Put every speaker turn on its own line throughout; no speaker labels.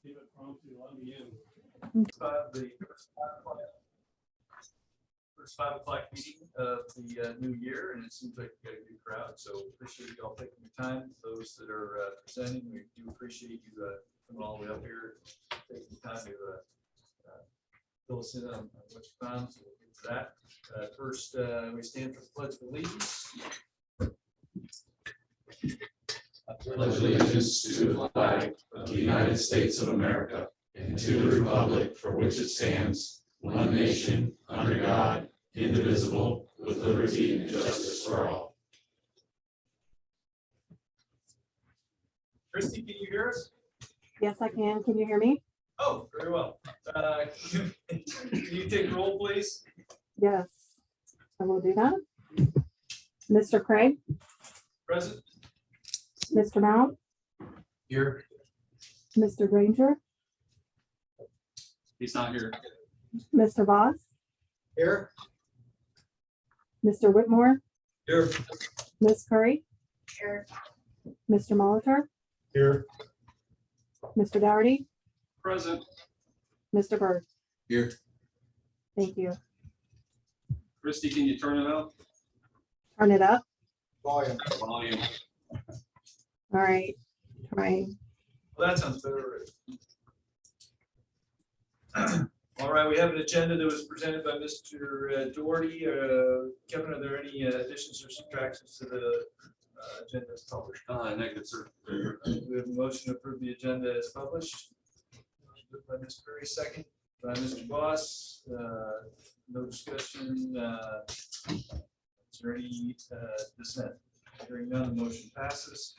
The first 5 o'clock meeting of the new year, and it seems like we got a good crowd. So appreciate you all taking your time. Those that are presenting, we do appreciate you coming all the way up here, taking the time to fill us in on what you found. So we'll get to that. First, we stand for the Pledge of Allegiance.
I pledge allegiance to the flag of the United States of America and to the republic for which it stands, one nation, under God, indivisible, with liberty and justice for all.
Christy, can you hear us?
Yes, I can. Can you hear me?
Oh, very well. Can you take roll, please?
Yes, I will do that. Mr. Craig,
Present.
Mr. Mount,
Here.
Mr. Granger,
He's not here.
Mr. Voss,
Here.
Mr. Whitmore,
Here.
Ms. Curry, Mr. Molitor,
Here.
Mr. Dougherty,
Present.
Mr. Bird.
Here.
Thank you.
Christy, can you turn it up?
Turn it up.
Volume.
Volume.
All right. Trying.
Well, that sounds better. All right, we have an agenda that was presented by Mr. Doherty. Kevin, are there any additions or subtractions to the agenda as published?
Negative, sir.
We have a motion to approve the agenda as published. Moved by Ms. Curry, second by Mr. Voss. No discussion. Is there any dissent? Hearing none, the motion passes.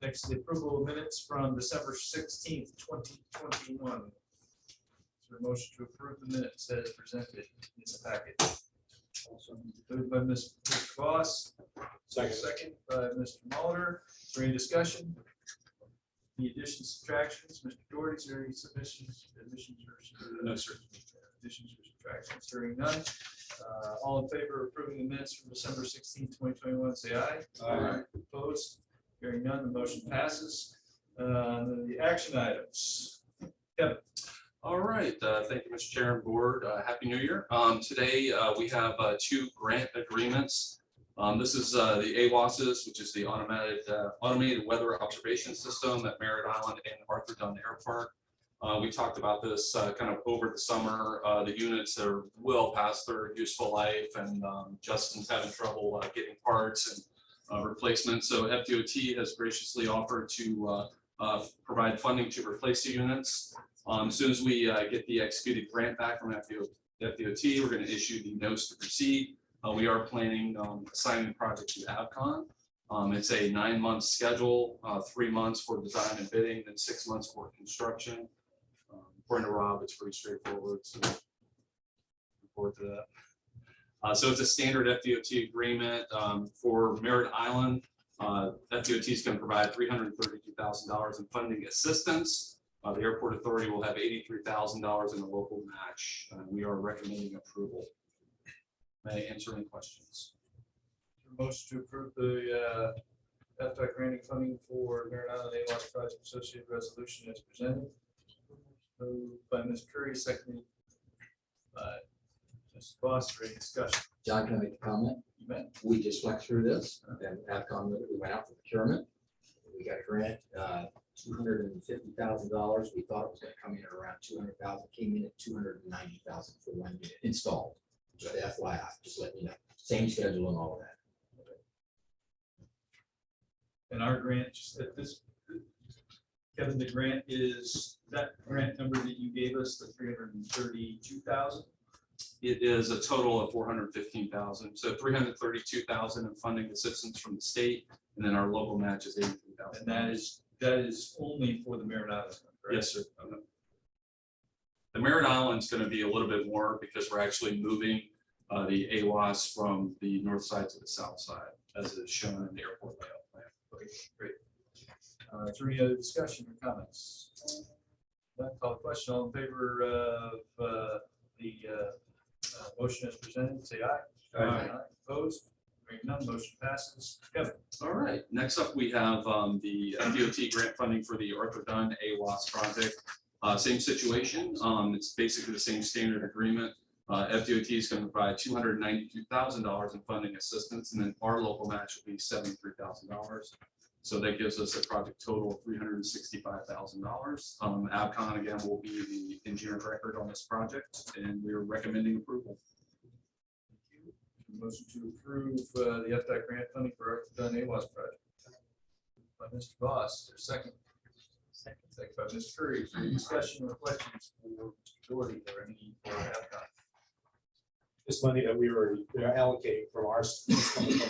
Next, the approval of minutes from December 16th, 2021. Is there a motion to approve the minutes as presented in the packet? Moved by Mr. Voss. Second by Mr. Molitor. Is there any discussion? Any additions, subtractions? Mr. Doherty, is there any submissions, additions, or?
No, sir.
Additions or subtractions? Hearing none. All in favor of approving the minutes from December 16th, 2021, say aye.
Aye.
Opposed? Hearing none, the motion passes. The action items. Kevin.
All right. Thank you, Mr. Chair and Board. Happy New Year. Today we have 2 grant agreements. This is the AWAS's, which is the automated weather observation system at Merritt Island and Arthur Dunn Air Park. We talked about this kind of over the summer. The units are well past their useful life, and Justin's having trouble getting parts and replacements. So FDOT has graciously offered to provide funding to replace the units. As soon as we get the executed grant back from FDOT, we're going to issue the notice to proceed. We are planning assigning the project to Avcon. It's a 9-month schedule, 3 months for design and bidding, then 6 months for construction. According to Rob, it's pretty straightforward. So look forward to that. So it's a standard FDOT agreement for Merritt Island. FDOT is going to provide $332,000 in funding assistance. The airport authority will have $83,000 in a local match. We are recommending approval. May I answer any questions?
Motion to approve the FDOT granting funding for Merritt Island AWAS project associated resolution as presented. Moved by Ms. Curry, seconded by Mr. Voss. For any discussion?
John, can I make a comment?
You may.
We just went through this and Avcon, we went out for procurement. We got a grant, $250,000. We thought it was going to come in at around 200,000. Came in at 290,000 for 1 unit installed. Just FYI, just letting you know. Same schedule and all of that.
And our grant, just at this, Kevin, the grant is that grant number that you gave us, the 332,000.
It is a total of 415,000. So 332,000 in funding assistance from the state, and then our local match is 83,000.
And that is only for the Merritt Island. Correct?
Yes, sir. The Merritt Island is going to be a little bit more because we're actually moving the AWAS from the north side to the south side, as is shown in the airport layout plan.
Okay, great. Is there any other discussion or comments? Not call the question. All in favor of the motion as presented, say aye.
Aye.
Opposed? Hearing none, motion passes. Kevin.
All right, next up, we have the DOT grant funding for the Arthur Dunn AWAS project. Same situation. It's basically the same standard agreement. FDOT is going to provide $292,000 in funding assistance, and then our local match will be $73,000. So that gives us a project total of $365,000. AvCon again will be the engineer of record on this project, and we are recommending approval.
Motion to approve the FDOT grant funding for Arthur Dunn AWAS project. By Mr. Voss, there's a second. Second by Ms. Curry. Any discussion or questions for Mr. Doherty or any for AvCon?
This money that they're allocating from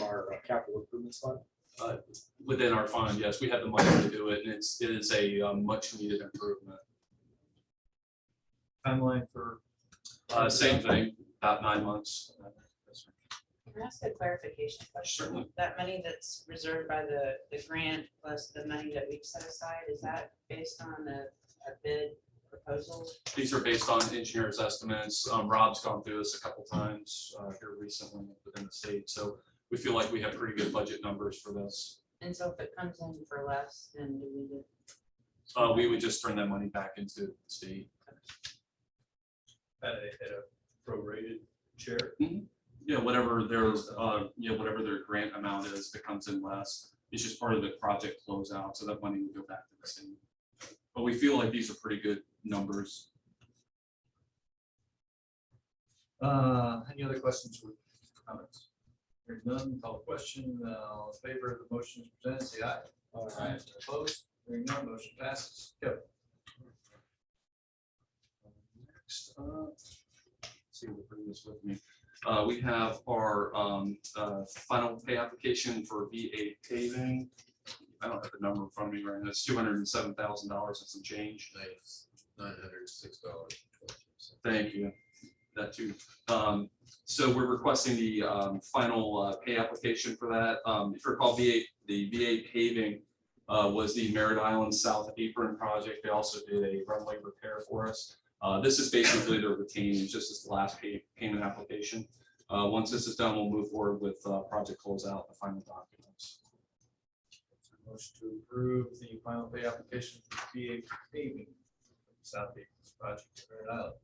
our capital improvements fund.
Within our fund, yes, we have the money to do it, and it is a much needed improvement.
Timeline for
Same thing, about 9 months.
Can I ask a clarification question?
Certainly.
That money that's reserved by the grant plus the money that we've set aside, is that based on a bid proposal?
These are based on engineers' estimates. Rob's gone through this a couple times here recently within the state, so we feel like we have pretty good budget numbers for this.
And so if it comes in for less, then do we get?
We would just turn that money back into the state.
at a prorated share.
Yeah, whatever there's, whatever their grant amount is, that comes in less, it's just part of the project closeout, so that money would go back to the state. But we feel like these are pretty good numbers.
Any other questions or comments? Hearing none, call the question. All in favor of the motion as presented, say aye. Aye. Opposed? Hearing none, motion passes. Kevin.
Next up, let's see if we'll bring this with me. We have our final pay application for V8 paving. I don't have the number in front of me right now. It's $207,000 and some change.
Nice. $906.
Thank you. That too. So we're requesting the final pay application for that. If you recall, the V8 paving was the Merritt Island South Apron project. They also did a runway repair for us. This is basically their retainage, just as the last payment application. Once this is done, we'll move forward with project closeout, the final documents.
Motion to approve the final pay application for VA paving South Apron's project in Merritt Island.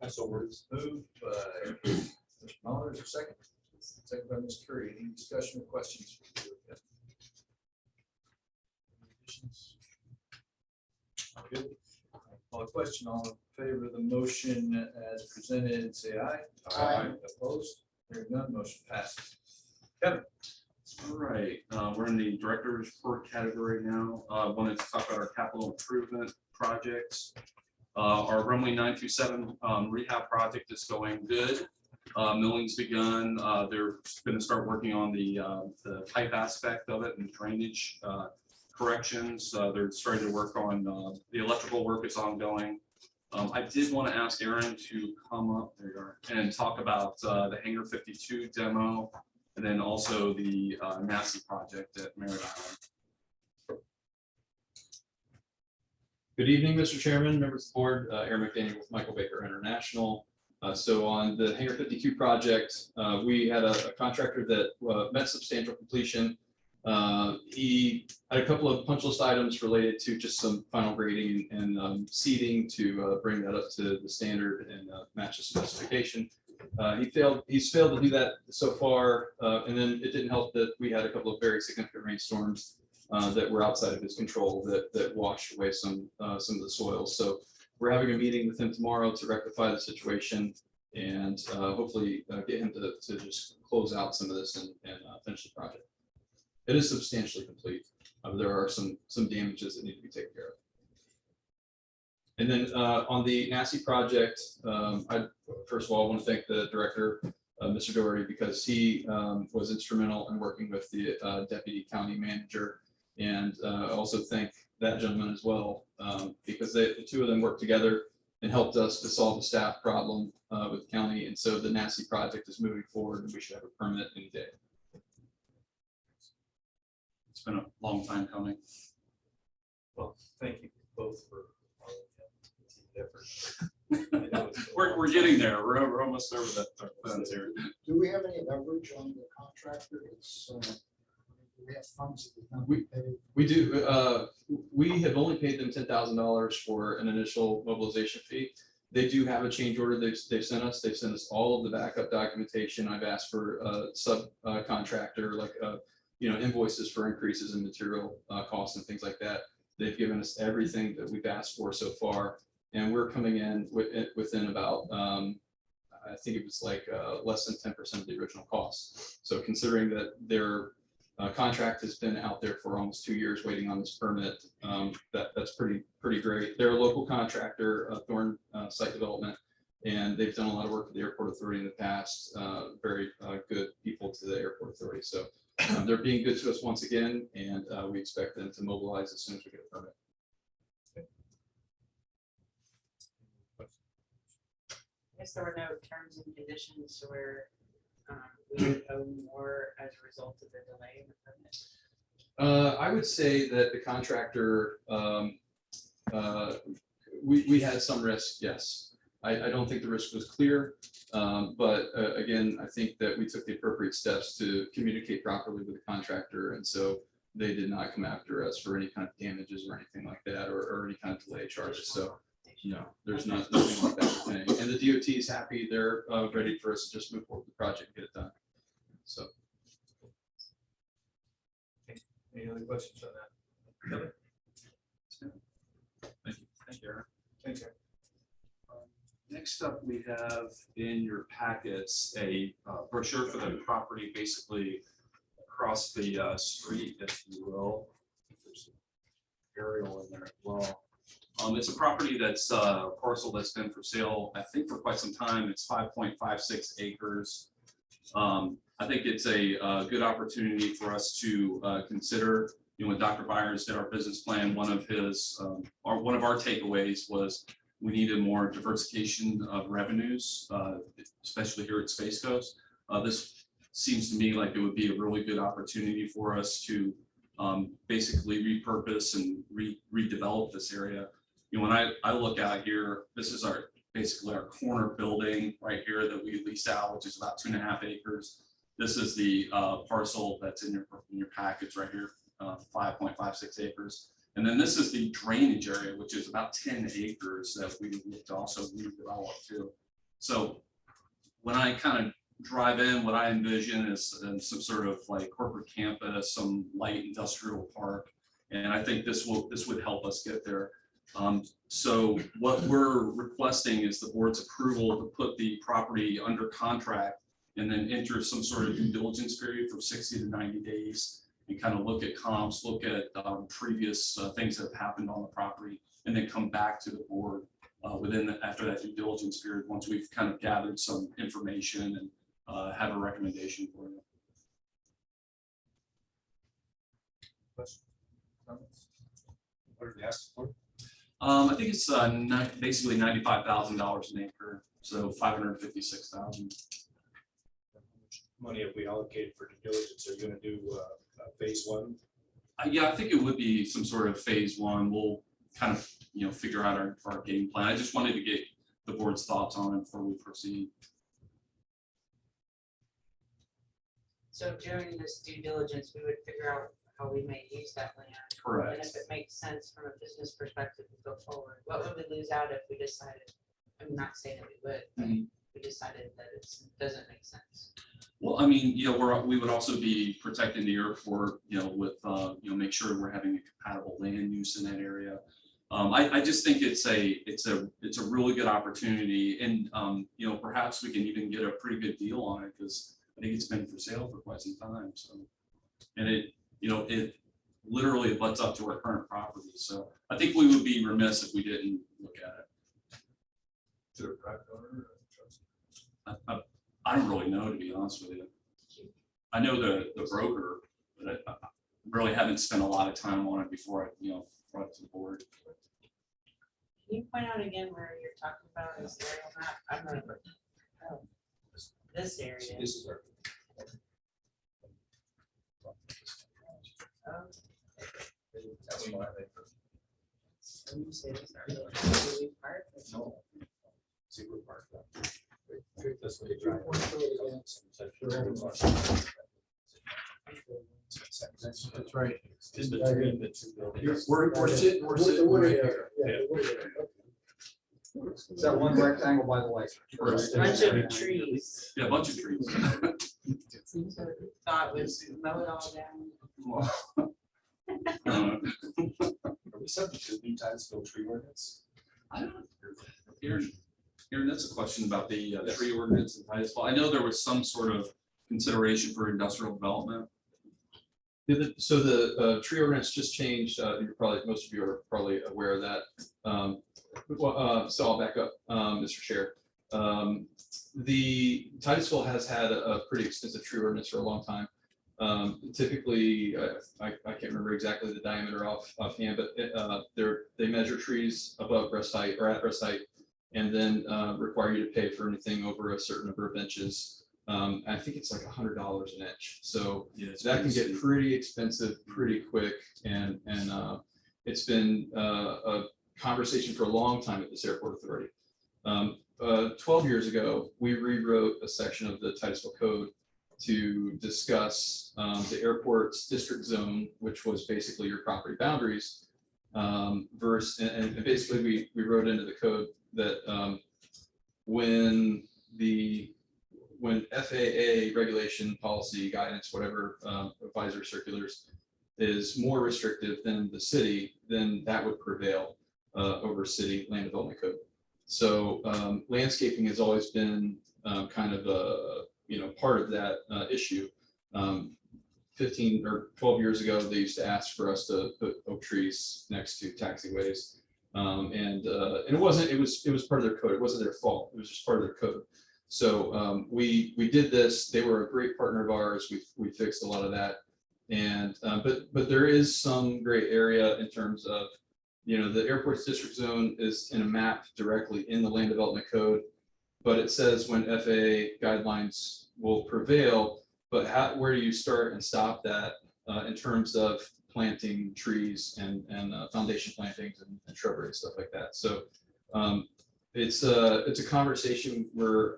That's what words.
Moved by Mr. Muller, is there a second? Second by Ms. Curry. Any discussion or questions? Good. Call a question. All in favor of the motion as presented, say aye.
Aye.
Opposed? Hearing none, motion passes. Kevin.
All right, we're in the director's report category now. Wanted to talk about our capital improvement projects. Our runway 927 rehab project is going good. Milling's begun. They're going to start working on the pipe aspect of it and drainage corrections. They're starting to work on the electrical work is ongoing. I did want to ask Aaron to come up there and talk about the Hangar 52 demo, and then also the Massey project at Merritt Island.
Good evening, Mr. Chairman, members of the board. Aaron McDaniel with Michael Baker International. So on the Hangar 52 project, we had a contractor that met substantial completion. He had a couple of punch list items related to just some final grading and seeding to bring that up to the standard and match the specification. He's failed to do that so far, and then it didn't help that we had a couple of very significant rainstorms that were outside of his control that washed away some of the soils. So we're having a meeting with him tomorrow to rectify the situation and hopefully get him to just close out some of this and finish the project. It is substantially complete. There are some damages that need to be taken care of. And then on the Massey project, first of all, I want to thank the director, Mr. Doherty, because he was instrumental in working with the deputy county manager. And also thank that gentleman as well, because the two of them worked together and helped us to solve the staff problem with the county. And so the Massey project is moving forward and we should have a permit any day.
It's been a long time coming.
Well, thank you both for all of the effort.
We're getting there. We're almost over that fence here.
Do we have any leverage on the contractor? Do we have funds that we not paid?
We do. We have only paid them $10,000 for an initial mobilization fee. They do have a change order they've sent us. They've sent us all of the backup documentation. I've asked for a subcontractor, like, invoices for increases in material costs and things like that. They've given us everything that we've asked for so far. And we're coming in within about, I think it was like less than 10% of the original cost. So considering that their contract has been out there for almost 2 years waiting on this permit, that's pretty great. They're a local contractor, Thorn Site Development, and they've done a lot of work with the Airport Authority in the past. Very good people to the Airport Authority. So they're being good to us once again, and we expect them to mobilize as soon as we get a permit.
I guess there were no terms and conditions where we would owe more as a result of the delay in the permit.
I would say that the contractor, we had some risk, yes. I don't think the risk was clear, but again, I think that we took the appropriate steps to communicate properly with the contractor, and so they did not come after us for any kind of damages or anything like that, or any kind of delay charges. So no, there's nothing like that happening. And the DOT is happy. They're ready for us to just move forward with the project and get it done. So.
Any other questions on that? Kelly?
Thank you. Thank you, Aaron.
Thanks, Aaron.
Next up, we have in your packets a brochure for the property, basically across the street, if you will. There's an aerial in there as well. It's a property that's a parcel that's been for sale, I think, for quite some time. It's 5.56 acres. I think it's a good opportunity for us to consider. When Dr. Byers did our business plan, one of our takeaways was we needed more diversification of revenues, especially here at Space Coast. This seems to me like it would be a really good opportunity for us to basically repurpose and redevelop this area. When I look out here, this is basically our corner building right here that we lease out, which is about 2.5 acres. This is the parcel that's in your package right here, 5.56 acres. And then this is the drainage area, which is about 10 acres that we would look to also redevelop too. So when I kind of drive in, what I envision is some sort of like corporate campus, some light industrial park. And I think this would help us get there. So what we're requesting is the board's approval to put the property under contract and then enter some sort of due diligence period from 60 to 90 days and kind of look at comps, look at previous things that have happened on the property, and then come back to the board after that due diligence period, once we've kind of gathered some information and have a recommendation for you.
Questions? Comments? What are they asking for?
I think it's basically $95,000 an acre, so $556,000.
Money have we allocated for due diligence? Are you gonna do phase one?
Yeah, I think it would be some sort of phase one. We'll kind of figure out our game plan. I just wanted to get the board's thoughts on it before we proceed.
So during this due diligence, we would figure out how we may use that land.
Correct.
And if it makes sense from a business perspective to go forward. What would we lose out if we decided, I'm not saying that we would, but we decided that it doesn't make sense?
Well, I mean, we would also be protecting the airport, with make sure we're having a compatible land use in that area. I just think it's a really good opportunity, and perhaps we can even get a pretty good deal on it because I think it's been for sale for quite some time. So, and it literally butts up to our current property. So I think we would be remiss if we didn't look at it.
To a private owner or a trust?
I don't really know, to be honest with you. I know the broker, but I really haven't spent a lot of time on it before I brought it to the board.
Can you point out again where you're talking about this area map? I'm not. Oh, this area.
This is our.
Oh,
That's why they.
so you say this is our little part?
No.
Secret Park. That's what they drive.
That's right. In between the two buildings.
We're sitting right here. Is that one rectangle by the light?
Bunch of trees.
Yeah, a bunch of trees.
Thought was mow it all down.
Are we subject to the new Titusville tree ordinance?
I don't, Aaron, that's a question about the tree ordinance in Titusville. I know there was some sort of consideration for industrial development.
Yeah, so the tree ordinance just changed. Most of you are probably aware of that. So I'll back up, Mr. Chair. The Titusville has had a pretty extensive tree ordinance for a long time. Typically, I can't remember exactly the diameter offhand, but they measure trees above breast height or at breast height, and then require you to pay for anything over a certain number of inches. I think it's like $100 an inch. So
Yeah,
that can get pretty expensive pretty quick, and it's been a conversation for a long time at this airport authority. 12 years ago, we rewrote a section of the Titusville Code to discuss the airport's district zone, which was basically your property boundaries, and basically we wrote into the code that when FAA regulation, policy, guidance, whatever, advisory circulars is more restrictive than the city, then that would prevail over city land development code. So landscaping has always been kind of a part of that issue. 15 or 12 years ago, they used to ask for us to put oak trees next to taxiways, and it was part of their code. It wasn't their fault. It was just part of their code. So we did this. They were a great partner of ours. We fixed a lot of that, and but there is some gray area in terms of, the airport's district zone is in a map directly in the land development code, but it says when FAA guidelines will prevail. But where do you start and stop that in terms of planting trees and foundation plantings and shrubbery and stuff like that? So it's a conversation we're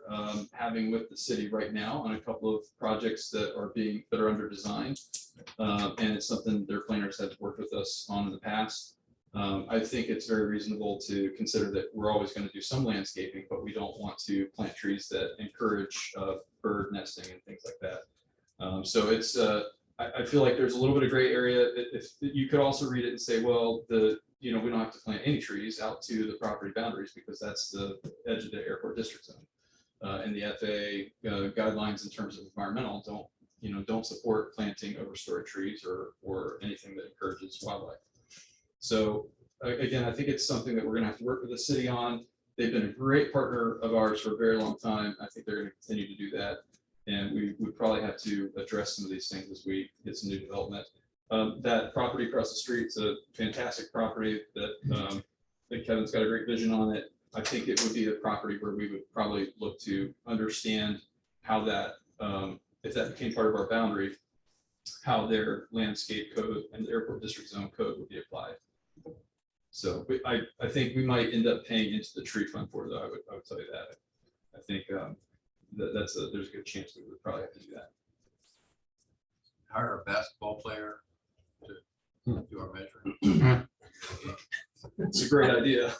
having with the city right now on a couple of projects that are under design, and it's something their planners have worked with us on in the past. I think it's very reasonable to consider that we're always going to do some landscaping, but we don't want to plant trees that encourage bird nesting and things like that. So it's I feel like there's a little bit of gray area. If you could also read it and say, well, we don't have to plant any trees out to the property boundaries because that's the edge of the airport district zone. And the FAA guidelines in terms of environmental don't support planting overstory trees or anything that encourages wildlife. So again, I think it's something that we're going to have to work with the city on. They've been a great partner of ours for a very long time. I think they're going to continue to do that. And we would probably have to address some of these things as we get some new development. That property across the street is a fantastic property that I think Kevin's got a great vision on it. I think it would be a property where we would probably look to understand how that, if that became part of our boundary, how their landscape code and the airport district zone code would be applied. So I think we might end up paying into the tree fund for it, though. I would tell you that. I think there's a good chance we would probably have to do that.
Hire a basketball player to do our measuring.
It's a great idea.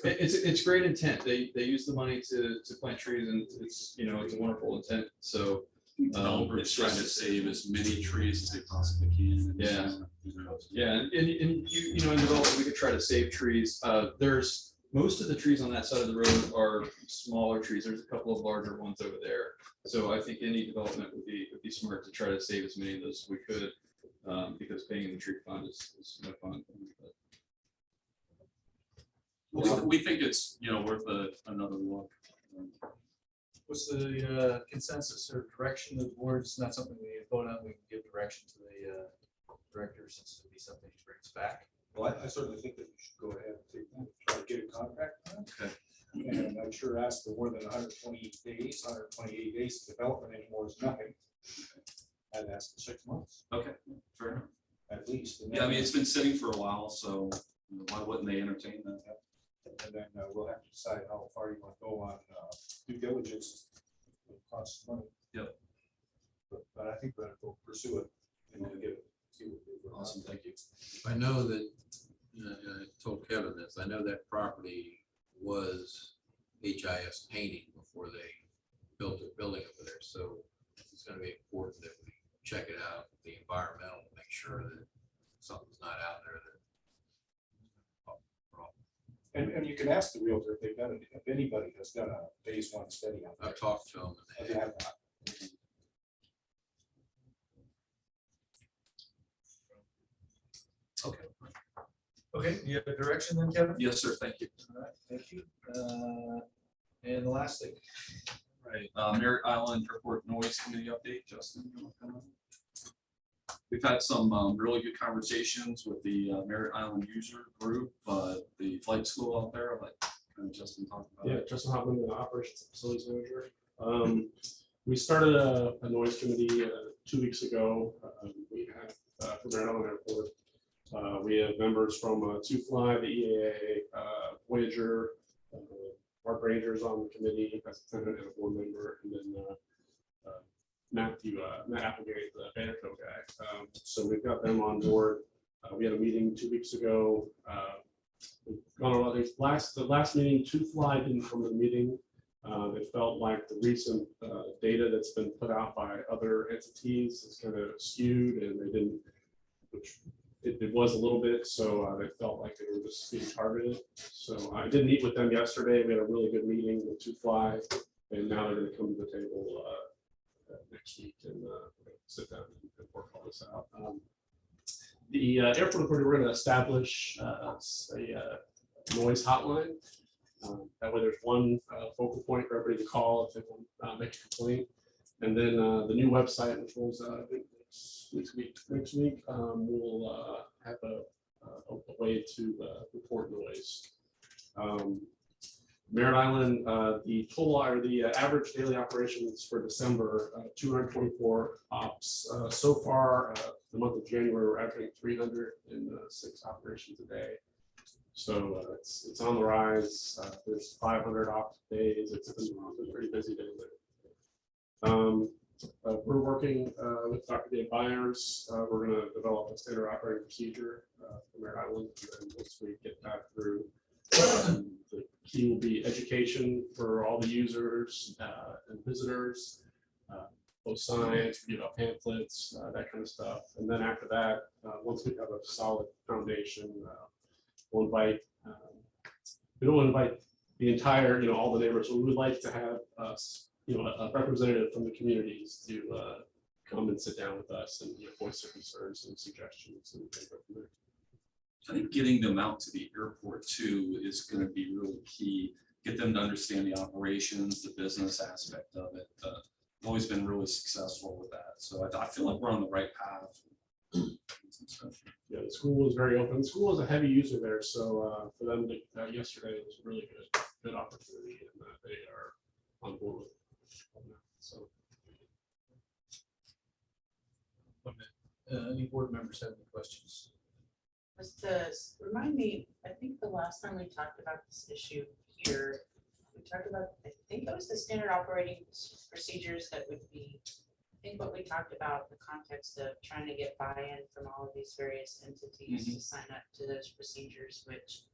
It's great intent. They use the money to plant trees, and it's a wonderful intent. So
Developers trying to save as many trees as they possibly can.
Yeah, and in development, we could try to save trees. There's most of the trees on that side of the road are smaller trees. There's a couple of larger ones over there. So I think any development would be smart to try to save as many of those as we could, because paying in the tree fund is no fun.
We think it's worth another look.
What's the consensus or direction of the board? It's not something we vote on. We can give direction to the director since it'll be something he brings back.
Well, I certainly think that you should go ahead and try to get a contract.
Okay.
And I'm sure ask for more than 128 days. 128 days of development anymore is nothing. I'd ask for 6 months
Okay, fair enough.
at least. And
Yeah, I mean, it's been sitting for a while, so why wouldn't they entertain that?
And then we'll have to decide how far you want to go on due diligence. It costs money.
Yep.
But I think we'll pursue it and we'll get it. See what we do.
Awesome, thank you.
I know that, I told Kevin this, I know that property was HIS painting before they built their building over there, so it's gonna be important that we check it out, the environmental, to make sure that something's not out there that.
And you can ask the realtor if they've done it, if anybody has done a phase one study on
I've
that.
talked to them,
If
and
they
they
have not.
Okay, you have a direction then, Kevin?
Yes, sir, thank you.
All right, thank you. And the last thing.
Right, Merritt Island Airport Noise Committee update, Justin. You wanna come in? We've had some really good conversations with the Merritt Island user group, the flight school out there, like Justin talked about.
Yeah, Justin Hoffman, the operations and facilities manager. We started a noise committee 2 weeks ago. We had for Merritt Island Airport. We have members from TwoFly, the EAA, Voyager, Mark Ranger's on the committee as a tenant and a board member, and then Matt Applegate, the Bannerco guy. So we've got them on board. We had a meeting 2 weeks ago. We've gone over the last meeting, TwoFly didn't come to the meeting. It felt like the recent data that's been put out by other entities is kind of skewed, and they didn't, which it was a little bit, so they felt like they were just being targeted. So I did meet with them yesterday. We had a really good meeting with TwoFly, and now they're going to come to the table next week and sit down and work all this out. The airport authority, we're going to establish a noise hotline. That way there's one focal point for everybody to call if they want to make a complaint. And then the new website, which rolls out, I think, next week, we'll have a way to report noise. Merritt Island, the total or the average daily operations for December, 224 ops. So far, the month of January, we're averaging 306 operations a day. So it's on the rise. There's 500 ops days. It's been a pretty busy day there. We're working with Dr. Dave Byers. We're going to develop a standard operating procedure for Merritt Island. And once we get that through, the key will be education for all the users and visitors, post signs, read out pamphlets, that kind of stuff. And then after that, once we have a solid foundation, we'll invite, we don't invite the entire, all the neighbors. We would like to have us, a representative from the communities to come and sit down with us and voice their concerns and suggestions and go from there.
I think getting them out to the airport too is going to be really key. Get them to understand the operations, the business aspect of it. I've always been really successful with that. So I feel like we're on the right path.
Yeah, the school was very open. The school is a heavy user there, so for them to yesterday was a really good opportunity, and they are on board with it. So,
Any board members have any questions?
Remind me, I think the last time we talked about this issue here, we talked about, I think it was the standard operating procedures that would be, I think what we talked about in the context of trying to get buy-in from all of these various entities to sign up to those procedures, which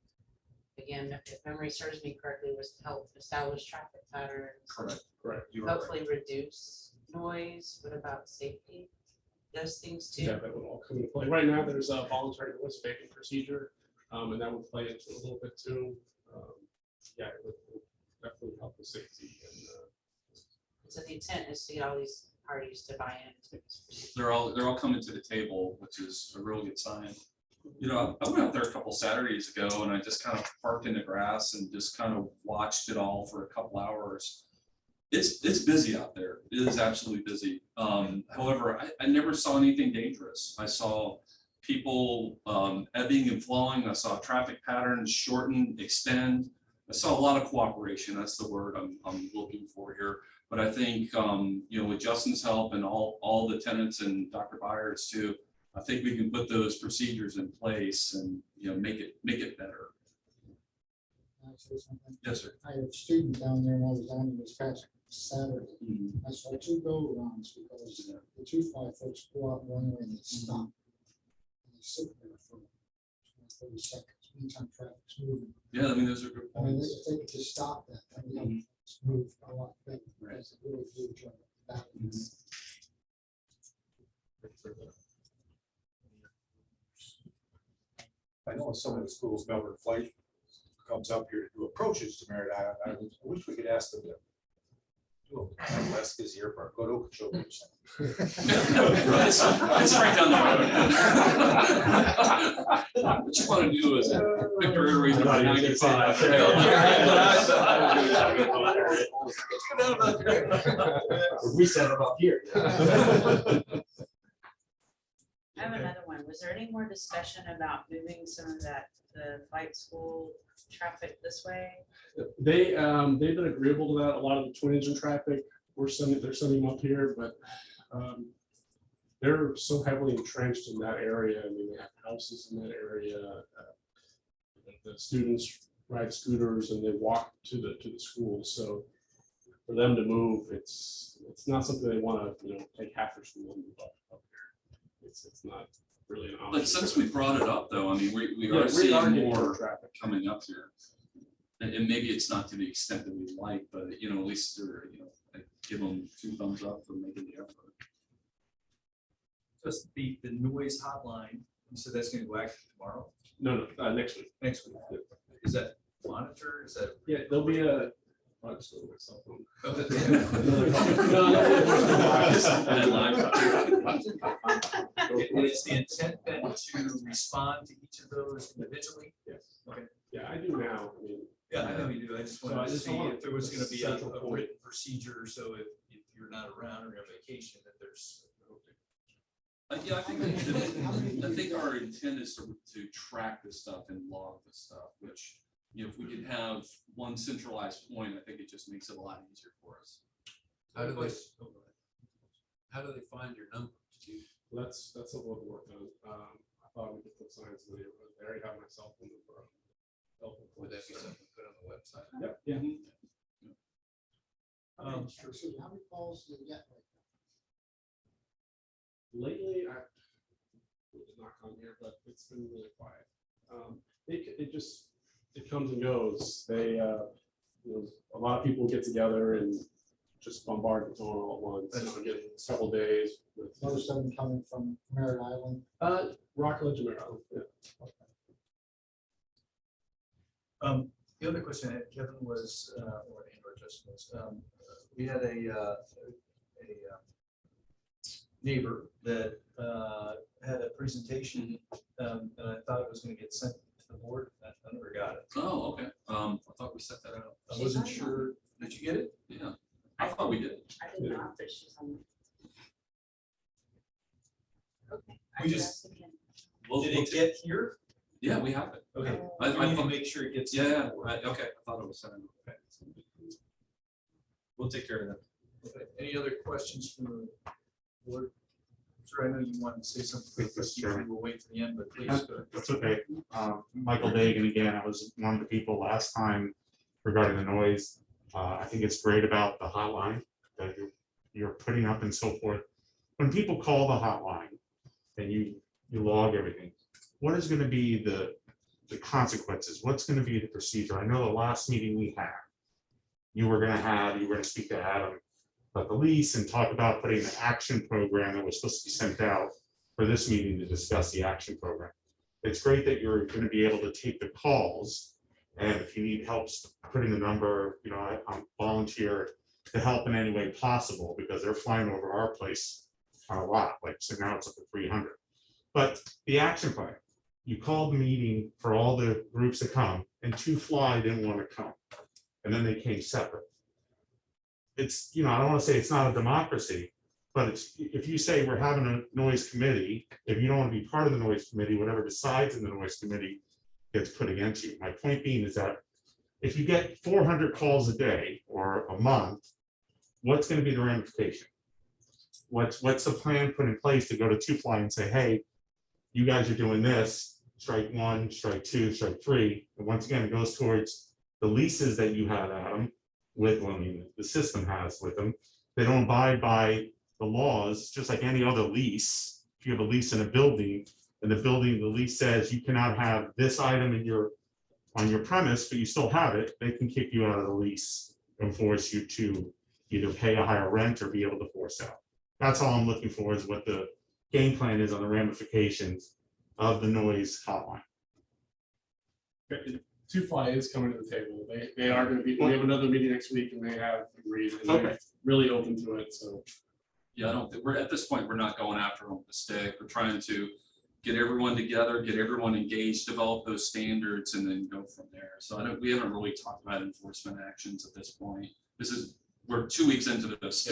again, if memory serves me correctly, was to help establish traffic patterns.
correct.
You are right.
Hopefully reduce noise. What about safety? Those things too.
Yeah, that would all come into play. Right now, there's a voluntary noise abatement procedure, and that would play into it a little bit too. Yeah, it would definitely help with safety. And
So the intent is to get all these parties to buy into this procedure.
They're all coming to the table, which is a real good sign. I went out there a couple Saturdays ago and I just kind of parked in the grass and just kind of watched it all for a couple hours. It's busy out there. It is absolutely busy. However, I never saw anything dangerous. I saw people ebbing and flowing. I saw traffic patterns shorten, extend. I saw a lot of cooperation. That's the word I'm looking for here. But I think with Justin's help and all the tenants and Dr. Byers too, I think we can put those procedures in place and make it better.
Can I say something?
Yes, sir.
I had a student down there when I was down this past Saturday. I saw 2 go-arounds because the 2 5-foots go out one way and they stop. And they sit there for 30 seconds, anytime traffic's moving.
Yeah, I mean, those are good
I mean,
points.
if they could just stop that, then we don't move a lot better. Because it really do turn back.
I know in some of the schools, Melbourne Flight comes up here to do approaches to Merritt Island. I wish we could ask them to do a less busy airport, go to Okeechobee or something.
It's right down the road. What you want to do is Victoria Airways about 95.
We set them up here.
I have another one. Was there any more discussion about moving some of that, the flight school traffic this way?
They've been agreeable to that. A lot of the twin engine traffic, they're sending them up here, but they're so heavily entrenched in that area. I mean, they have houses in that area. The students ride scooters and they walk to the school. So for them to move, it's not something they want to, take half their school and move up here. It's not really an option.
But since we brought it up, though, I mean, we
Yeah,
are seeing
getting
more
traffic
coming up here. And maybe it's not to the extent that we like, but at least they're, I give them 2 thumbs up for making the effort.
Just the noise hotline, you said that's gonna go active tomorrow,
No, next week.
next week. Is that monitor, is that?
Yeah, there'll be a. I'll just go to my cell phone.
Is the intent then to respond to each of those individually?
Yes.
Okay.
Yeah, I do now. I mean,
Yeah, I know you do. I just
So
wanted
I
to
just
see
want
if there was gonna be a
central point.
written procedure, so if you're not around or you're on vacation, that there's.
Yeah, I think our intent is to track this stuff and log this stuff, which, if we could have one centralized point, I think it just makes it a lot easier for us.
How do they find your number?
that's a little work on. I thought we could put signs in the neighborhood. I already have my cell phone number.
Would that be something put on the website?
Yep. Yeah.
Excuse me, how many calls do you get right
Lately, I did not come here, but it's been really quiet. It comes and goes. They, a lot of people get together and just bombard the phone all at once. Get a couple days with
now? Most of them coming from Merritt Island.
Rockledge, Maryland. Yeah.
The other question I had, Kevin, was, or Justin was, we had a neighbor that had a presentation, and I thought it was gonna get sent to the board. I never got it.
Oh, okay. I thought we set that out.
I wasn't sure. Did you get it?
Yeah, I thought we did.
I did not, but she's on. Okay. I
We
can
just-
ask again.
Did it get here?
Yeah, we have it.
Okay.
I
We need to
thought-
make sure it gets. to
Yeah,
the board.
okay. I thought it was set out.
We'll take care of that. Okay. Any other questions from the board? Sure, I know you wanted to say something.
Mr. Chairman.
We'll wait to the end, but please. go ahead.
That's okay. Michael Dagan again, I was one of the people last time regarding the noise. I think it's great about the hotline that you're putting up and so forth. When people call the hotline and you log everything, what is going to be the consequences? What's going to be the procedure? I know the last meeting we had, you were going to speak to Adam about the lease and talk about putting an action program that was supposed to be sent out for this meeting to discuss the action program. It's great that you're going to be able to take the calls, and if you need help putting the number, I'm volunteer to help in any way possible because they're flying over our place a lot. Like, so now it's up to 300. But the action plan, you called the meeting for all the groups to come, and 2 fly didn't want to come, and then they came separate. It's, I don't want to say it's not a democracy, but it's, if you say we're having a noise committee, if you don't want to be part of the noise committee, whatever decides in the noise committee gets put against you. My point being is that if you get 400 calls a day or a month, what's going to be the ramification? What's the plan put in place to go to 2 fly and say, hey, you guys are doing this, strike 1, strike 2, strike 3, and once again, it goes towards the leases that you have, Adam, with, well, I mean, the system has with them, they don't abide by the laws, just like any other lease. If you have a lease in a building, and the lease says you cannot have this item on your premise, but you still have it, they can kick you out of the lease and force you to either pay a higher rent or be able to force out. That's all I'm looking for, is what the game plan is on the ramifications of the noise hotline.
Two Fly is coming to the table. They are gonna be, we have another meeting next week and they have agreed, and they're
Okay.
really open to it, so.
Yeah, I don't think, we're, at this point, we're not going after them with the stick. We're trying to get everyone together, get everyone engaged, develop those standards, and then go from there. So we haven't really talked about enforcement actions at this point. We're 2 weeks into this.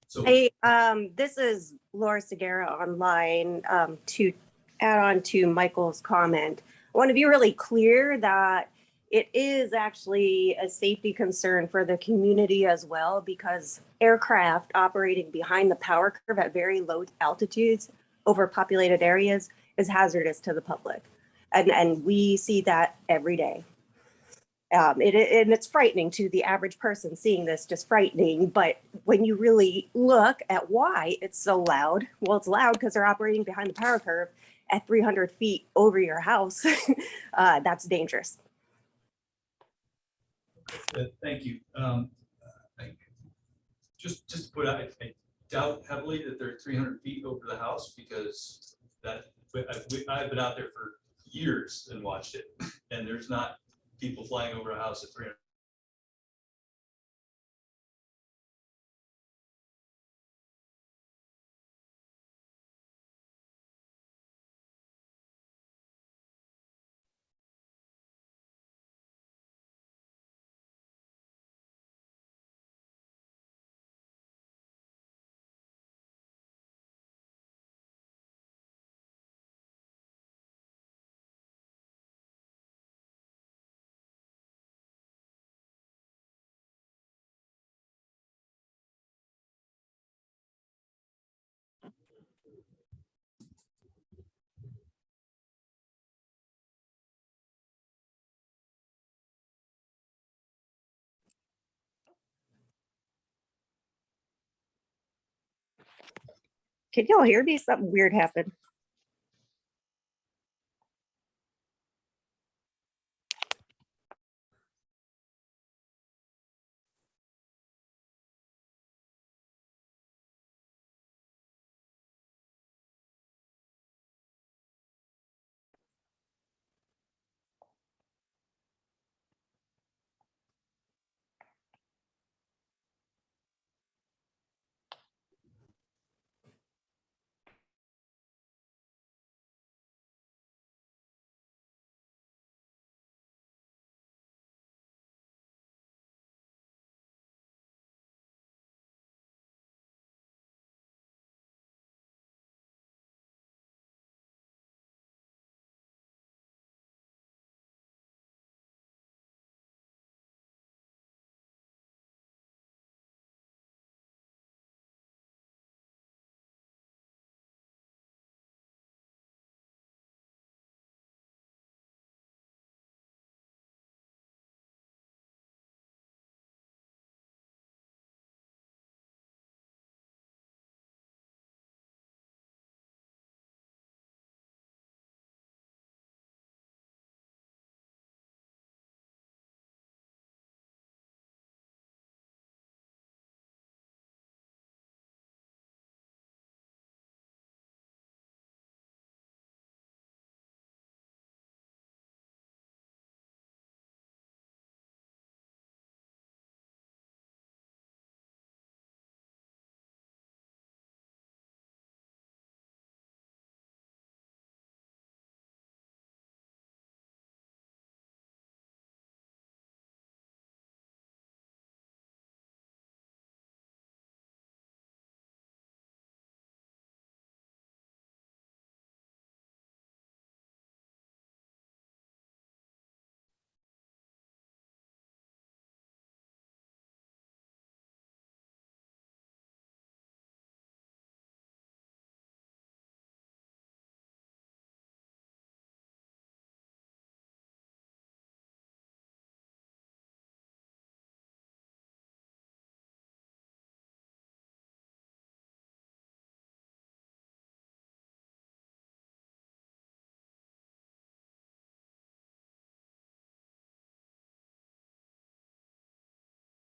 So
Hey, this is Laura Segura online, to add on to Michael's comment. I want to be really clear that it is actually a safety concern for the community as well, because aircraft operating behind the power curve at very low altitudes over populated areas is hazardous to the public. And we see that every day. And it's frightening to the average person seeing this, just frightening. But when you really look at why it's so loud, well, it's loud because they're operating behind the power curve at 300 feet over your house. That's dangerous.
Thank you. Just to put out, I doubt heavily that they're 300 feet over the house, because I've been out there for years and watched it, and there's not people flying over a house at 300.
Can y'all hear me? Something weird happened.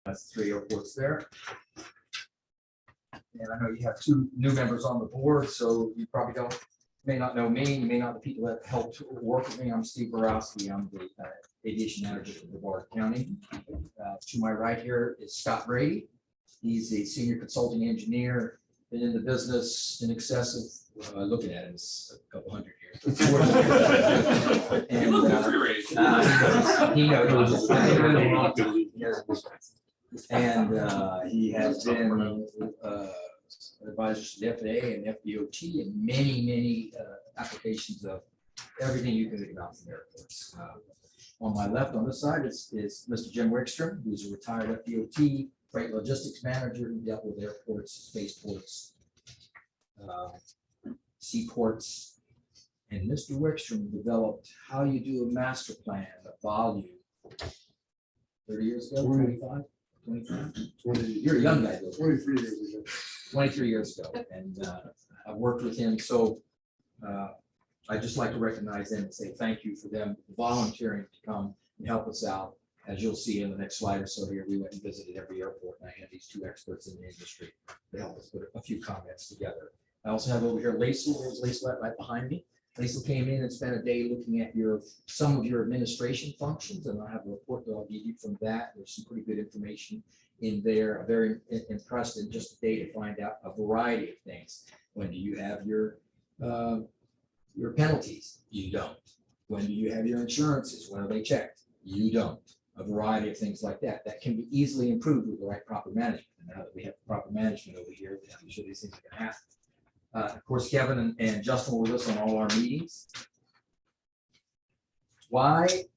That's 3 airports there. And I know you have 2 new members on the board, so you probably may not know me, you may not know the people that helped work with me. I'm Steve Borowski. I'm the aviation manager for Brevard County. To my right here is Scott Brady. He's a senior consulting engineer, been in the business in excess of, looking at him, it's a couple hundred years. And, he knows. And he has been advisors to the FAA and FDOT and many applications of everything you can think about from airports. On my left on this side is Mr. Jim Wickstrom, who's a retired FDOT freight logistics manager who dealt with airports, spaceports, seaports. And Mr. Wickstrom developed how you do a master plan, a volume. 30 years ago, 25, 25. You're a young guy, though. 23 years ago. 23 years ago, and I've worked with him. So I'd just like to recognize them and say thank you for them volunteering to come and help us out. As you'll see in the next slide or so here, we went and visited every airport, and I had these 2 experts in the industry to help us put a few comments together. I also have over here Lacey. There's Lacey right behind me. Lacey came in and spent a day looking at some of your administration functions, and I have a report that I'll give you from that. There's some pretty good information in there. I'm very impressed in just a day to find out a variety of things. When do you have your penalties? You don't. When do you have your insurances? When are they checked? You don't. A variety of things like that that can be easily improved with the right proper management. And now that we have proper management over here, I'm sure these things are going to happen. Of course, Kevin and Justin were with us on all our meetings. Why is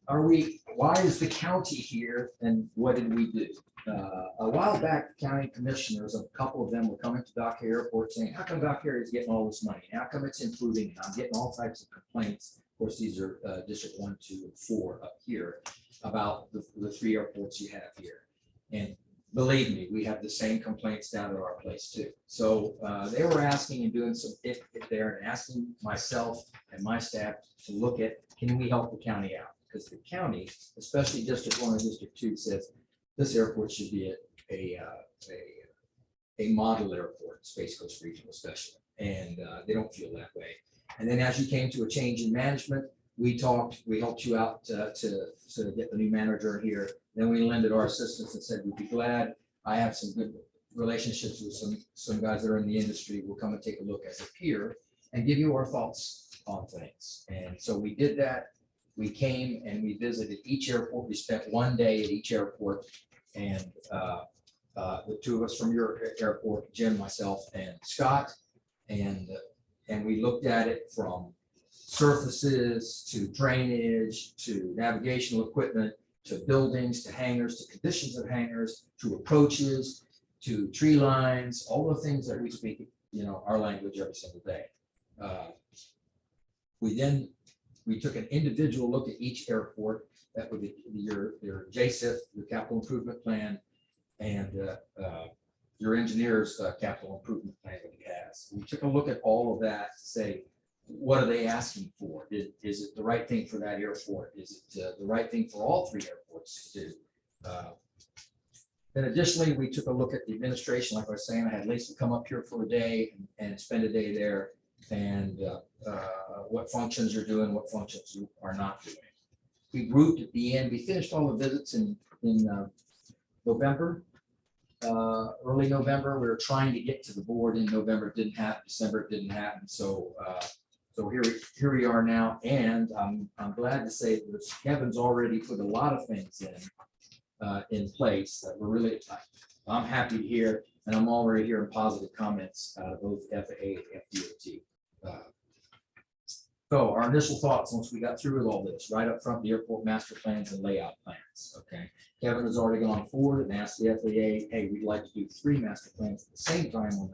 the county here, and what did we do? A while back, the county commissioners, a couple of them were coming to Dock Airport saying, how come Dock is getting all this money? How come it's improving? And I'm getting all types of complaints. Of course, these are District 1, 2, and 4 up here about the 3 airports you have here. And believe me, we have the same complaints down at our place too. So they were asking and doing some if there and asking myself and my staff to look at, can we help the county out? Because the county, especially District 1 and District 2, says this airport should be a model airport, Space Coast Regional especially, and they don't feel that way. And then as you came to a change in management, we helped you out to sort of get the new manager here. Then we lended our assistance and said, we'd be glad. I have some good relationships with some guys that are in the industry. We'll come and take a look as a peer and give you our thoughts on things. And so we did that. We came and we visited each airport. We spent 1 day at each airport, and the 2 of us from your airport, Jim, myself, and Scott, and we looked at it from surfaces to drainage to navigational equipment to buildings to hangars to conditions of hangars to approaches to tree lines, all the things that we speak, our language every single day. We took an individual look at each airport. That would be your JSIP, your capital improvement plan, and your engineer's capital improvement plan that he has. We took a look at all of that to say, what are they asking for? Is it the right thing for that airport? Is it the right thing for all 3 airports to do? Then additionally, we took a look at the administration. Like I was saying, I had Lisa come up here for a day and spend a day there, and what functions you're doing, what functions you are not doing. We grouped at the end. We finished all the visits in November, early November. We were trying to get to the board in November. It didn't happen. December it didn't happen. So here we are now, and I'm glad to say that Kevin's already put a lot of things in place that we're really. I'm happy to hear, and I'm already hearing positive comments out of both FAA and FDOT. So our initial thoughts once we got through with all this, right up front, the airport master plans and layout plans. Okay, Kevin has already gone forward and asked the FAA, hey, we'd like to do 3 master plans at the same time on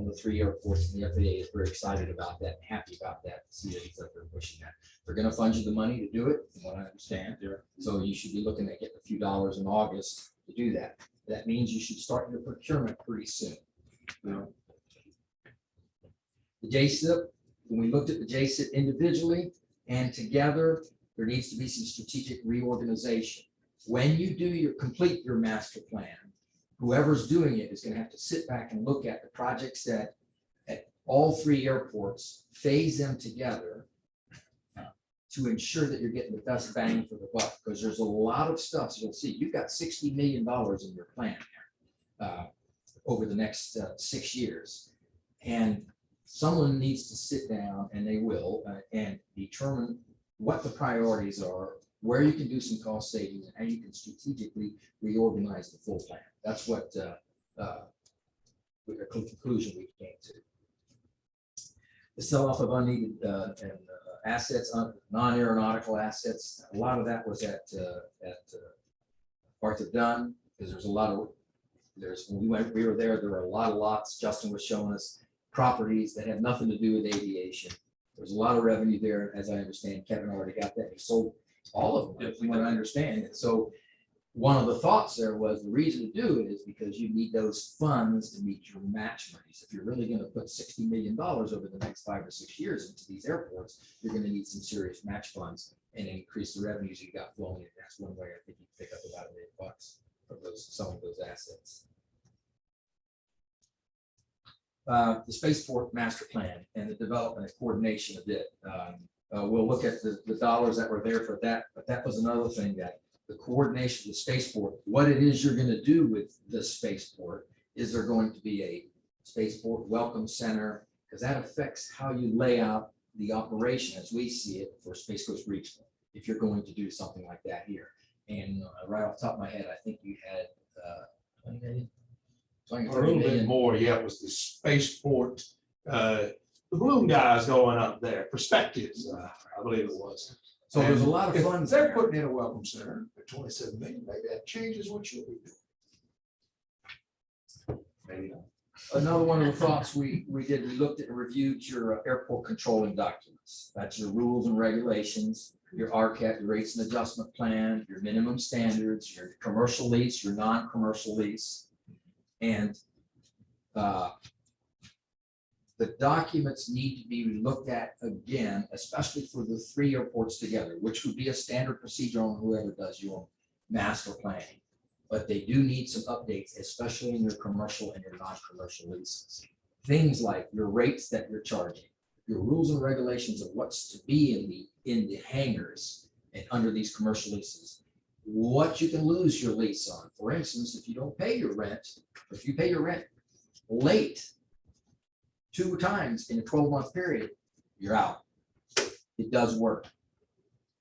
the 3 airports, and the FAA is very excited about that, and happy about that. To see that they're pushing that. They're going to fund you the money to do it, from what I understand. So you should be looking at getting a few dollars in August to do that. That means you should start your procurement pretty soon. The JSIP. When we looked at the JSIP individually and together, there needs to be some strategic reorganization. When you complete your master plan, whoever's doing it is gonna have to sit back and look at the projects that at all three airports, phase them together to ensure that you're getting the best bang for the buck, because there's a lot of stuff. So you'll see, you've got $60 million in your plan here over the next 6 years. And someone needs to sit down, and they will, and determine what the priorities are, where you can do some cost savings, and how you can strategically reorganize the full plan. That's what the conclusion we came to. The sell-off of unneeded assets, non-aeronautical assets, a lot of that was at Arthur Dunn, because there's a lot of, when we were there were a lot of lots. Justin was showing us properties that had nothing to do with aviation. There's a lot of revenue there, as I understand. Kevin already got that. He sold all of them, from what I understand. And so one of the thoughts there was the reason to do it is because you need those funds to meet your match monies. If you're really going to put $60 million over the next 5 or 6 years into these airports, you're going to need some serious match funds and increase the revenues you got flowing. And that's one way I think you can pick up about $1 million from some of those assets. The spaceport master plan and the development and coordination of it. We'll look at the dollars that were there for that, but that was another thing, that the coordination of the spaceport, what it is you're going to do with the spaceport. Is there going to be a spaceport welcome center? Because that affects how you lay out the operation as we see it for Space Coast Regional, if you're going to do something like that here. And right off the top of my head, I think you had 20 million.
A little bit more, yeah, it was the spaceport, the balloon guys going up there, Perspectives, I believe it was.
So there's a lot of
If
funds
they're
there.
putting in a welcome center at 27 million, maybe that changes what you'll be doing. Maybe not.
Another one of the thoughts we did, we looked at and reviewed your airport controlling documents. That's your rules and regulations, your RCAT, your rates and adjustment plan, your minimum standards, your commercial lease, your non-commercial lease. And the documents need to be looked at again, especially for the 3 airports together, which would be a standard procedure on whoever does your master planning. But they do need some updates, especially in your commercial and your non-commercial leases. Things like your rates that you're charging, your rules and regulations of what's to be in the hangars and under these commercial leases, what you can lose your lease on. For instance, if you don't pay your rent, or if you pay your rent late 2 times in a 12-month period, you're out. It does work.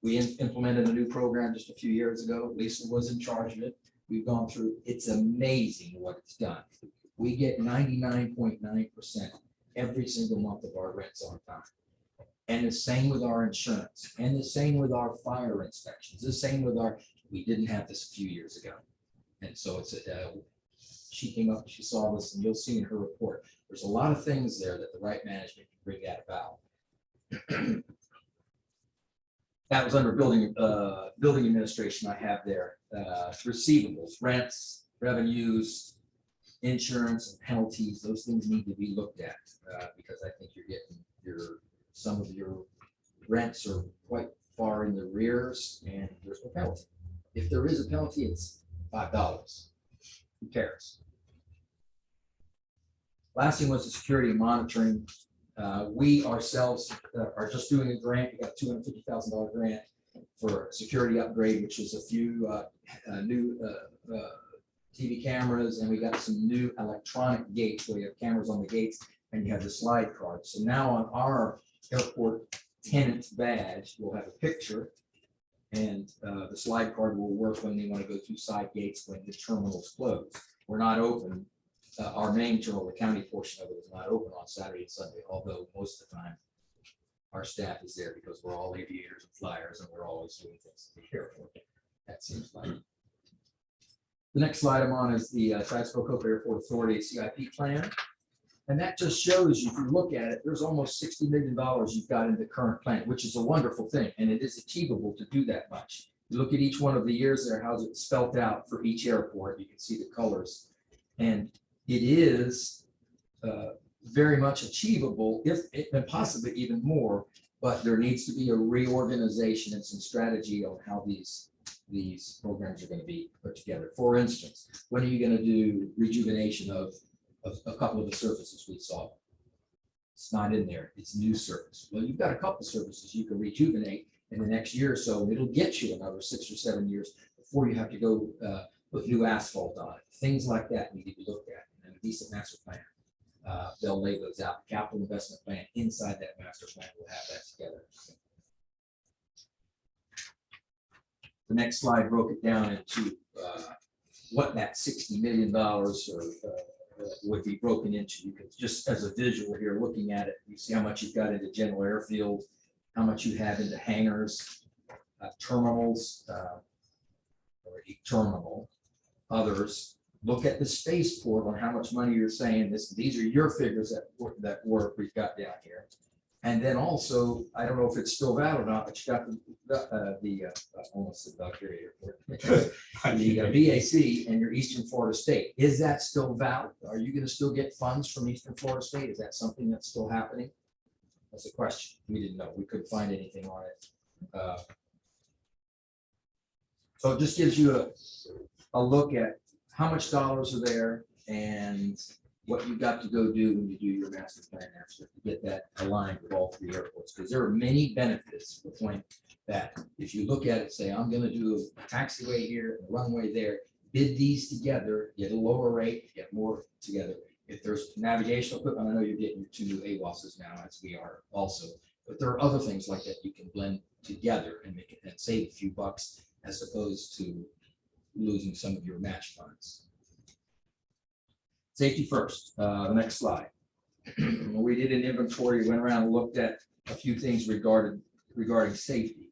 We implemented a new program just a few years ago. Lisa was in charge of it. We've gone through, it's amazing what it's done. We get 99.9% every single month of our rents on time. And the same with our insurance, and the same with our fire inspections, the same with our, we didn't have this a few years ago. And so it's she came up, she saw this, and you'll see in her report, there's a lot of things there that the right management can bring that about. That was under building administration. I have there receivables, rents, revenues, insurance, and penalties. Those things need to be looked at because I think you're getting some of your rents are quite far in the rears, and there's no penalty. If there is a penalty, it's $5. Who cares? Last thing was the security and monitoring. We ourselves are just doing a grant. We got a $250,000 grant for security upgrade, which is a few new TV cameras, and we got some new electronic gates where you have cameras on the gates and you have the slide card. So now on our airport tenant badge, we'll have a picture, and the slide card will work when they want to go through side gates when the terminals close. We're not open. Our main terminal, the county portion of it, is not open on Saturday and Sunday, although most of the time our staff is there because we're all aviators and flyers and we're always doing things at the airport. That seems like. The next slide I'm on is the Titusville-Cocoa Airport Authority CIP plan. And that just shows you, if you look at it, there's almost $60 million you've got in the current plan, which is a wonderful thing. And it is achievable to do that much. You look at each one of the years there, how's it spelt out for each airport. You can see the colors. And it is very much achievable, and possibly even more, but there needs to be a reorganization and some strategy on how these these programs are going to be put together. For instance, when are you going to do rejuvenation of a couple of the surfaces we saw? It's not in there. It's new surface. Well, you've got a couple of surfaces you can rejuvenate in the next year or so. It'll get you another 6 or 7 years before you have to go put new asphalt on it. Things like that need to be looked at in a decent master plan. They'll lay those out. Capital investment plan inside that master plan will have that together. The next slide broke it down into what that $60 million would be broken into. You can just as a visual here, looking at it, you see how much you've got into general airfield, how much you have into hangars, terminals, or a terminal, others. Look at the spaceport on how much money you're saying this. These are your figures that work we've got down here. And then also, I don't know if it's still valid or not, but you got almost the Doug Carey Airport, the VAC and your Eastern Florida State. Is that still valid? Are you going to still get funds from Eastern Florida State? Is that something that's still happening? That's a question. We didn't know. We couldn't find anything on it. So it just gives you a look at how much dollars are there and what you've got to go do when you do your master plan after to get that aligned with all three airports. Because there are many benefits to the point that if you look at it, say, I'm going to do a taxiway here, a runway there, bid these together, get a lower rate, get more together. If there's navigational equipment, I know you're getting your 2 new AWASs now, as we are also, but there are other things like that you can blend together and make it and save a few bucks as opposed to losing some of your match funds. Safety first, the next slide. We did an inventory, went around and looked at a few things regarding safety.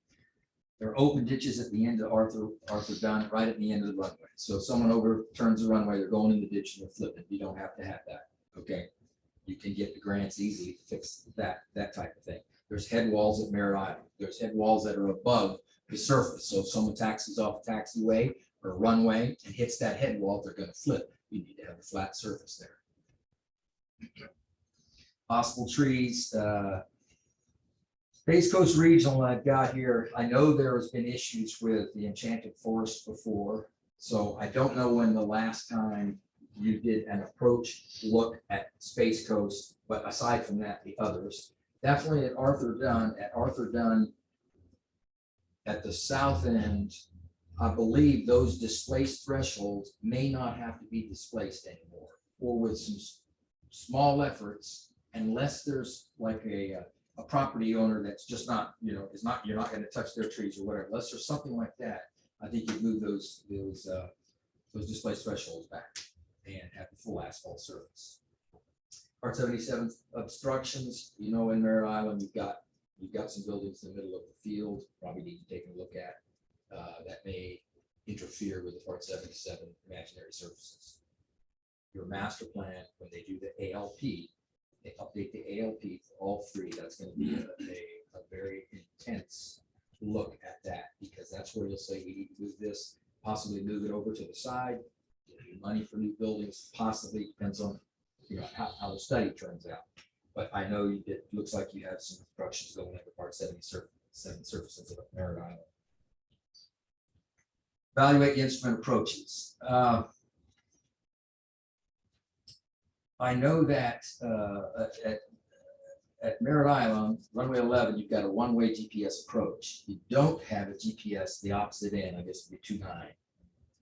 There are open ditches at the end of Arthur Dunn, right at the end of the runway. So if someone overturns the runway, they're going in the ditch and they're flipping. You don't have to have that, okay? You can get the grants easily to fix that type of thing. There's head walls at Merritt Island. There's head walls that are above the surface. So if someone taxis off a taxiway or runway and hits that head wall, they're going to flip. You need to have a flat surface there. Possible trees. Space Coast Regional I've got here. I know there has been issues with the Enchanted Forest before, so I don't know when the last time you did an approach look at Space Coast, but aside from that, the others. Definitely at Arthur Dunn, at the south end, I believe those displaced thresholds may not have to be displaced anymore, or with some small efforts, unless there's like a property owner that's just not, you're not going to touch their trees or whatever. Unless there's something like that, I think you move those displaced thresholds back and have the full asphalt surface. Part 77 obstructions, in Merritt Island, you've got some buildings in the middle of the field, probably need to take a look at. That may interfere with the Part 77 imaginary surfaces. Your master plan, when they do the ALP, they update the ALP for all three. That's going to be a very intense look at that, because that's where you'll say we need to move this, possibly move it over to the side, get money for new buildings, possibly depends on how the study turns out. But I know it looks like you have some obstructions going into Part 77 surfaces of Merritt Island. Evaluate the instrument approaches. I know that at Merritt Island, runway 11, you've got a one-way GPS approach. You don't have a GPS the opposite end, I guess it'd be 29.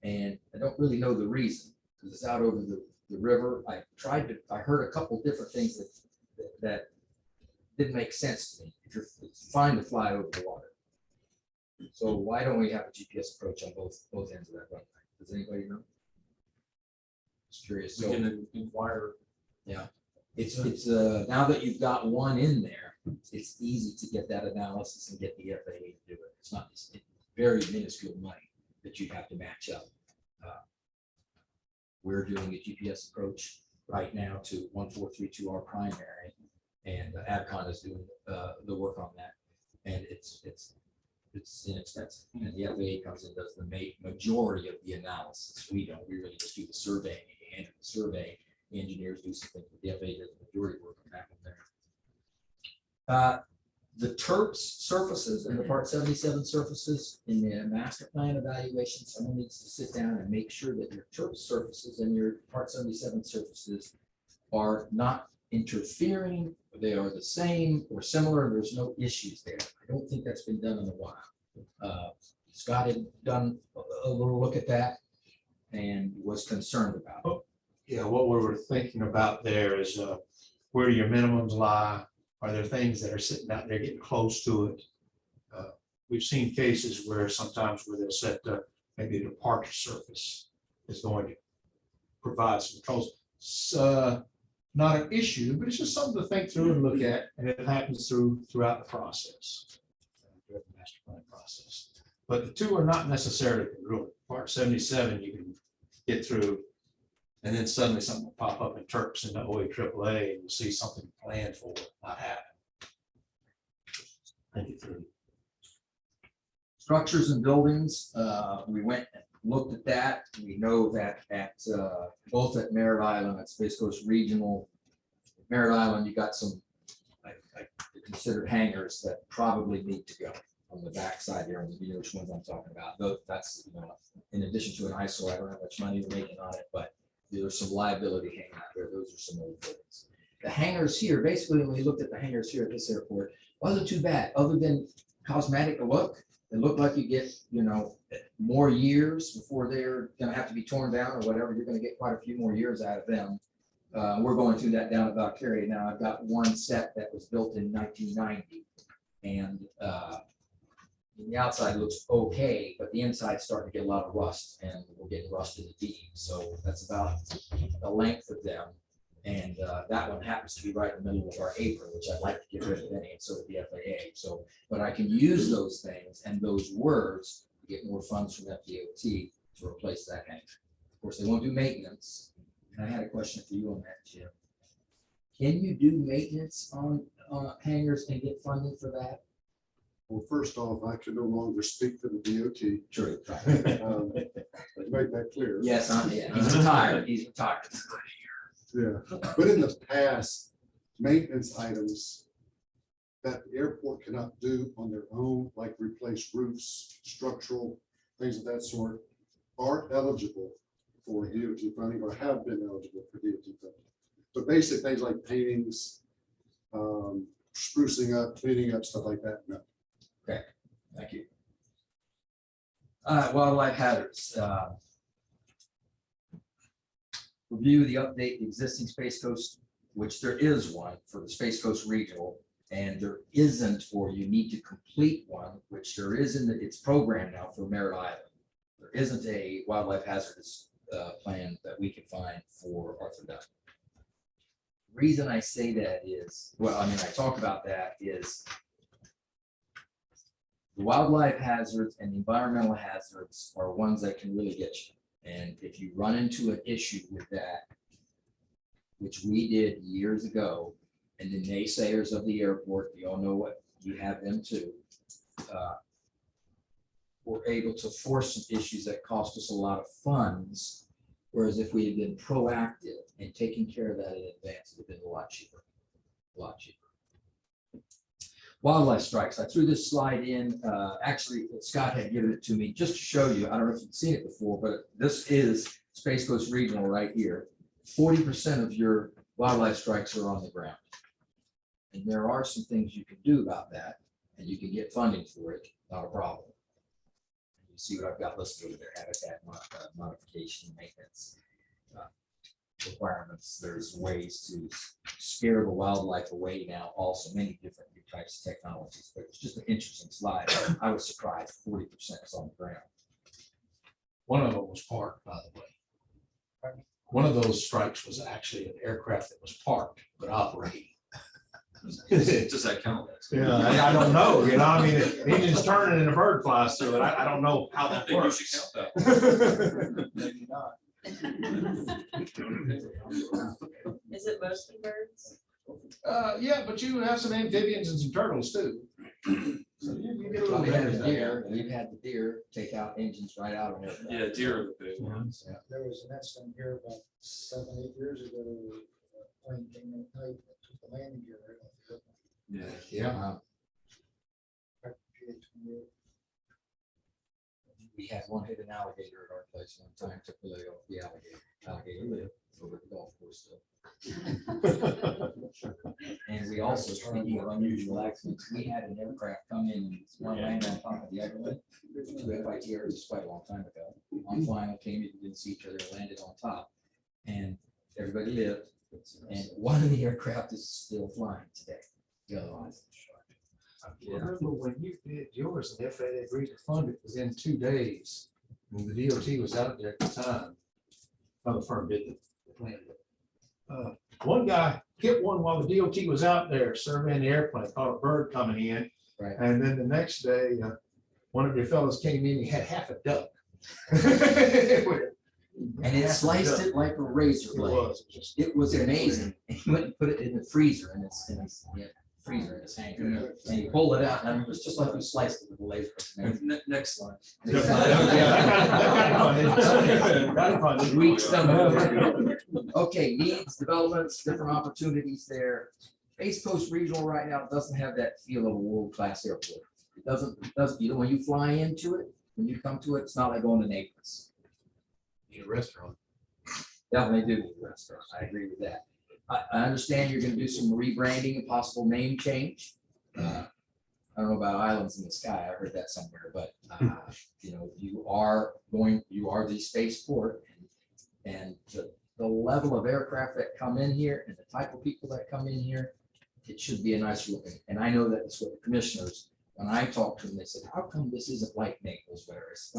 And I don't really know the reason, because it's out over the river. I heard a couple different things that didn't make sense to me. It's fine to fly over the water. So why don't we have a GPS approach on both ends of that runway? Does anybody know? Just curious.
We can inquire.
Yeah, it's now that you've got one in there, it's easy to get that analysis and get the FAA to do it. It's not it's very minuscule money that you have to match up. We're doing a GPS approach right now to 1432R primary, and AvCon is doing the work on that, and it's inexpensive. And the FAA comes and does the majority of the analysis. We don't. We really just do the surveying and the survey. The engineers do something, but the FAA does the majority work on that one there. The TERPS surfaces and the Part 77 surfaces in the master plan evaluation, someone needs to sit down and make sure that your TERPS surfaces and your Part 77 surfaces are not interfering, they are the same or similar, there's no issues there. I don't think that's been done in a while. Scott had done a little look at that and was concerned about it.
Yeah, what we were thinking about there is where do your minimums lie? Are there things that are sitting out there getting close to it? We've seen cases where sometimes where they'll set maybe the departure surface is going to provide some controls. It's not an issue, but it's just something to think through and look at, and it happens throughout the process. The master plan process. But the two are not necessarily congruent. Part 77 you can get through, and then suddenly something will pop up in TERPS in the OAAA, and you'll see something planned for it not happen. Think it through.
Structures and buildings, we went and looked at that. We know that at both at Merritt Island, at Space Coast Regional, Merritt Island, you got some considered hangars that probably need to go on the backside there, and you know which ones I'm talking about. Though that's, you know, in addition to an ISO, I don't know how much money we're making on it, but there's some liability hanging out there. Those are some old buildings. The hangars here, basically, when we looked at the hangars here at this airport, wasn't too bad, other than cosmetic look. It looked like you get, you know, more years before they're gonna have to be torn down or whatever. You're gonna get quite a few more years out of them. We're going through that down at Valkyrie. Now, I've got one set that was built in 1990, and the outside looks okay, but the inside's starting to get a lot of rust, and we're getting rust in the beam. So that's about the length of them. And that one happens to be right in the middle of our apron, which I'd like to get rid of any, and so would the FAA. So, but I can use those things and those words to get more funds from FDOT to replace that hangar. Of course, they won't do maintenance. And I had a question for you on that, Jim. Can you do maintenance on hangars and get funding for that?
Well, first off, I can no longer speak for the DOT.
True.
Make that clear.
Yes, yeah, he's retired. He's retired.
Yeah, but in the past, maintenance items that the airport cannot do on their own, like replace roofs, structural, things of that sort, are eligible for DOT funding or have been eligible for DOT funding. But basic things like paintings, sprucing up, cleaning up, stuff like that, no.
Okay, thank you. Wildlife hazards. Review the update, the existing Space Coast, which there is one for the Space Coast Regional, and there isn't, or you need to complete one, which there is in its program now for Merritt Island. There isn't a wildlife hazardous plan that we can find for Arthur Dunn. Reason I say that is, well, I mean, I talk about that is the wildlife hazards and the environmental hazards are ones that can really get you. And if you run into an issue with that, which we did years ago, and the naysayers of the airport, you all know what, you have them too, were able to force some issues that cost us a lot of funds. Whereas if we had been proactive and taking care of that in advance, it would have been a lot cheaper, a lot cheaper. Wildlife strikes. I threw this slide in. Actually, Scott had given it to me just to show you. I don't know if you've seen it before, but this is Space Coast Regional right here. 40% of your wildlife strikes are on the ground. And there are some things you can do about that, and you can get funding for it, not a problem. You see what I've got listed over there, habitat modification, maintenance requirements. There's ways to scare the wildlife away now, also many different new types of technologies, but it's just an interesting slide. I was surprised 40% is on the ground.
One of them was parked, by the way. One of those strikes was actually an aircraft that was parked but operating.
Does that count?
Yeah, I don't know, you know, I mean, engine's turning and a bird flies through it. I don't know how that
You
works.
should count that.
Maybe not.
Is it mostly birds?
Yeah, but you have some amphibians and some turtles too. So you get a little
We
bit
had
of
the deer, we've had the deer take out engines right out of it.
Yeah, deer are the big ones.
Yeah.
There was an incident here about 7, 8 years ago. A plane came in at night that took the landing gear right off the airplane.
Yeah.
Yeah. We had one hit an alligator at our place one time, took the leg off the alligator. Alligator lived over at the golf course still. And we also, speaking of unusual accidents, we had an aircraft come in and one landed on top of the other one. Two FITRs, this is quite a long time ago. On flying, came in, didn't see each other, landed on top. And everybody lived. And one of the aircraft is still flying today. The other one is shot.
I remember when you did yours, and FAA agreed to fund it within 2 days, when the DOT was out there at the time. Another firm did the plan. One guy hit one while the DOT was out there surveying the airplane, caught a bird coming in.
Right.
And then the next day, one of your fellows came in, he had half a duck.
And it sliced it like a razor blade. It was amazing. And he went and put it in the freezer and it's freezer in his hangar. And you pull it out and it was just like you sliced it with a laser.
Next slide.
Weak stomach. Okay, needs, developments, different opportunities there. Space Coast Regional right now doesn't have that feel of a world-class airport. It doesn't, you know, when you fly into it, when you come to it, it's not like going to Naples.
Need a restaurant.
Definitely do need a restaurant. I agree with that. I understand you're gonna do some rebranding and possible name change. I don't know about islands in the sky. I heard that somewhere, but you know, you are the spaceport, and the level of aircraft that come in here and the type of people that come in here, it should be a nice looking. And I know that it's what the commissioners, when I talked to them, they said, how come this isn't like Naples where it's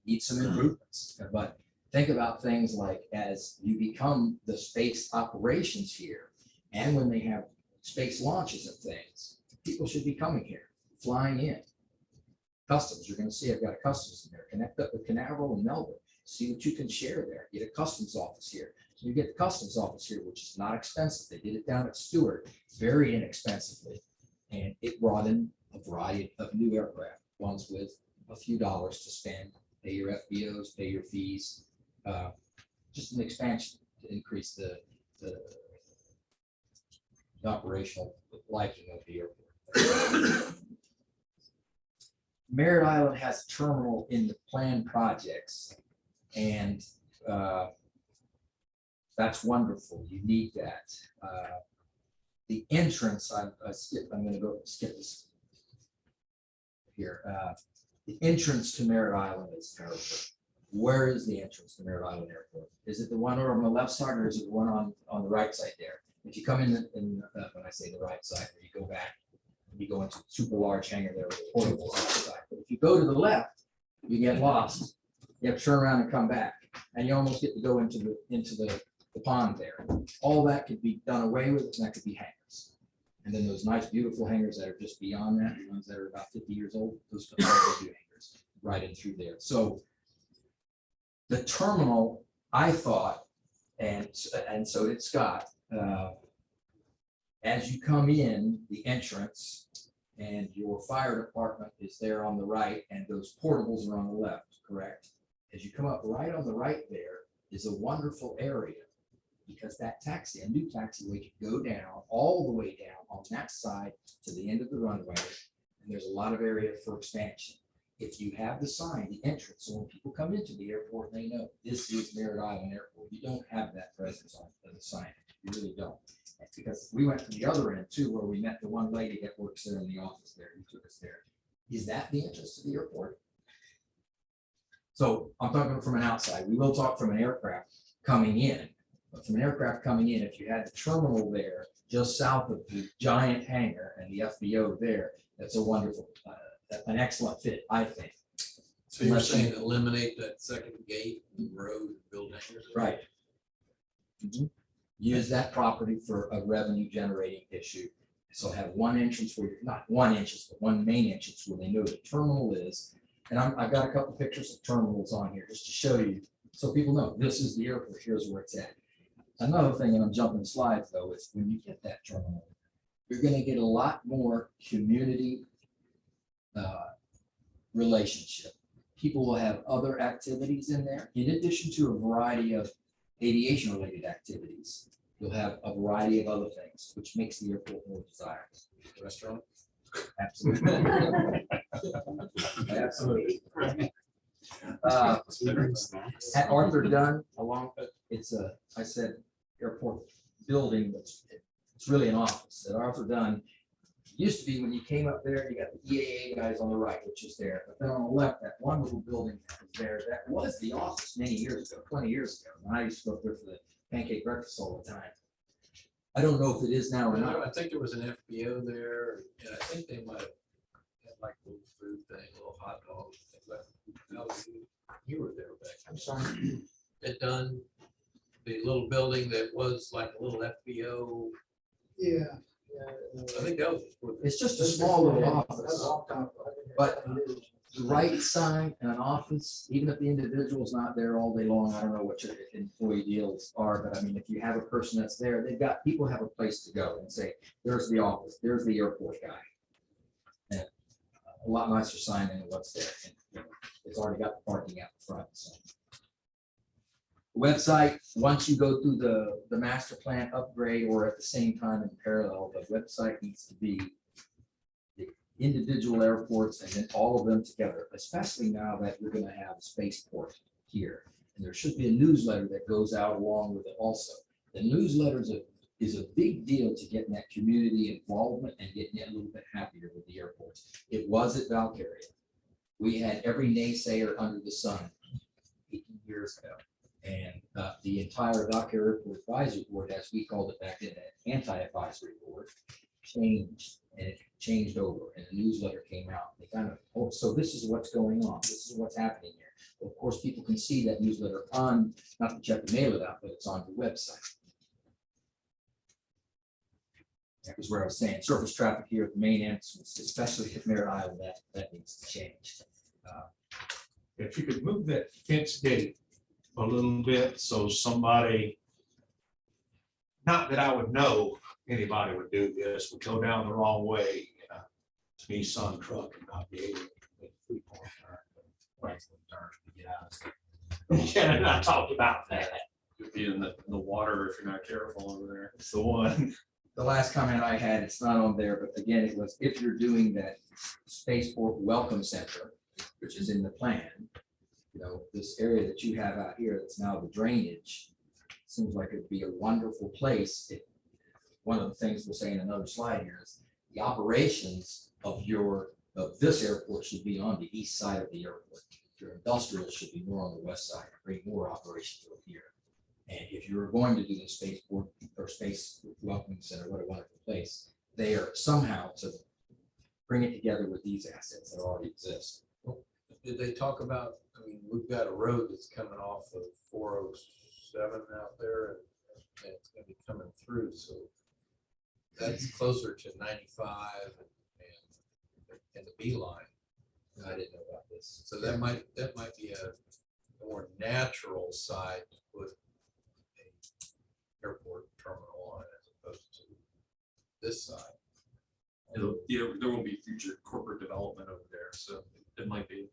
need some improvements? But think about things like as you become the space operations here, and when they have space launches and things, people should be coming here, flying in. Customs, you're gonna see I've got a customs in there, connect up with Canaveral and Melbourne, see what you can share there, get a customs office here. So you get the customs office here, which is not expensive. They did it down at Stewart very inexpensively. And it brought in a variety of new aircraft, ones with a few dollars to spend, pay your FBOs, pay your fees. Just an expansion to increase the operational liking of the airport. Merritt Island has a terminal in the planned projects, and that's wonderful. You need that. The entrance, I'm going to go skip this here. The entrance to Merritt Island is terrible. Where is the entrance to Merritt Island Airport? Is it the one over on the left side, or is it the one on the right side there? If you come in when I say the right side, where you go back, you go into the super large hangar there with the portable side. But if you go to the left, you get lost. You have to turn around and come back, and you almost get to go into the pond there. All that could be done away with, and that could be hangars. And then those nice, beautiful hangars that are just beyond that, the ones that are about 50 years old, those could all be hangars right in through there. So the terminal, I thought, and so did Scott, as you come in, the entrance and your fire department is there on the right, and those portables are on the left, correct? As you come up right on the right there is a wonderful area, because that taxi, a new taxiway, can go down all the way down on that side to the end of the runway, and there's a lot of area for expansion. If you have the sign, the entrance, so when people come into the airport, they know this is Merritt Island Airport. You don't have that presence on the sign. You really don't. Because we went to the other end too, where we met the one lady that works there in the office there, who took us there. Is that the entrance to the airport? So I'm talking from an outside. We will talk from an aircraft coming in, but from an aircraft coming in, if you had the terminal there just south of the giant hangar and the FBO there, that's a wonderful, an excellent fit, I think.
So you're saying eliminate that second gate, road, build hangars?
Right. Use that property for a revenue generating issue. So have one entrance where you're not one entrance, but one main entrance where they know the terminal is. And I've got a couple pictures of terminals on here just to show you, so people know this is the airport, here's where it's at. Another thing, and I'm jumping slides though, is when you get that terminal, you're going to get a lot more community relationship. People will have other activities in there, in addition to a variety of aviation related activities. You'll have a variety of other things, which makes the airport more desirable.
Restaurant?
Absolutely. Absolutely. At Arthur Dunn, it's a, I said, airport building, but it's really an office. At Arthur Dunn, used to be when you came up there, you got the EAA guys on the right, which is there. But then on the left, that one little building that was there, that was the office many years ago, 20 years ago. And I used to go up there for the pancake breakfast all the time. I don't know if it is now or not.
I think there was an FBO there, and I think they might have had like a little food thing, a little hot dog. Things like that. No, you were there back.
I'm sorry.
It done the little building that was like a little FBO.
Yeah.
I think that was. before the-
It's just a small little office. But the right side and an office, even if the individual's not there all day long, I don't know what your employee deals are, but I mean, if you have a person that's there, people have a place to go and say, there's the office, there's the airport guy. And a lot nicer sign than what's there. And, you know, it's already got the parking out front, so. Website, once you go through the master plan upgrade or at the same time in parallel, the website needs to be the individual airports and then all of them together, especially now that we're going to have a spaceport here. And there should be a newsletter that goes out along with it also. The newsletter is a big deal to getting that community involvement and getting it a little bit happier with the airports. It was at Valkyria. We had every naysayer under the sun 18 years ago. And the entire Valkyria Airport Advisory Board, as we called it back then, an anti-advisory board, changed, and it changed over, and a newsletter came out. They kind of, oh, so this is what's going on. This is what's happening here. Well, of course, people can see that newsletter on, not that you have to mail it out, but it's on the website. That was where I was saying surface traffic here at the main entrance, especially at Merritt Island, that needs to change.
If you could move that fence gate a little bit, so somebody, not that I would know anybody would do this, would go down the wrong way, Nissan truck and not be able to make a three-point turn. Right-hand turn to get out. Yeah, and I talked about that.
You'd be in the water if you're not careful over there.
It's the one.
The last comment I had, it's not on there, but again, it was if you're doing that spaceport welcome center, which is in the plan, you know, this area that you have out here that's now the drainage, seems like it'd be a wonderful place. One of the things we'll say in another slide here is the operations of this airport should be on the east side of the airport. Your industrial should be more on the west side, bring more operations over here. And if you're going to do the spaceport or space welcome center, what a wonderful place, they are somehow to bring it together with these assets that already exist.
Did they talk about, I mean, we've got a road that's coming off of 407 out there, and it's gonna be coming through, so that's closer to 95 and the B line.
I didn't know about this.
So that might be a more natural side to put a airport terminal on as opposed to this side.
There will be future corporate development over there, so it might be.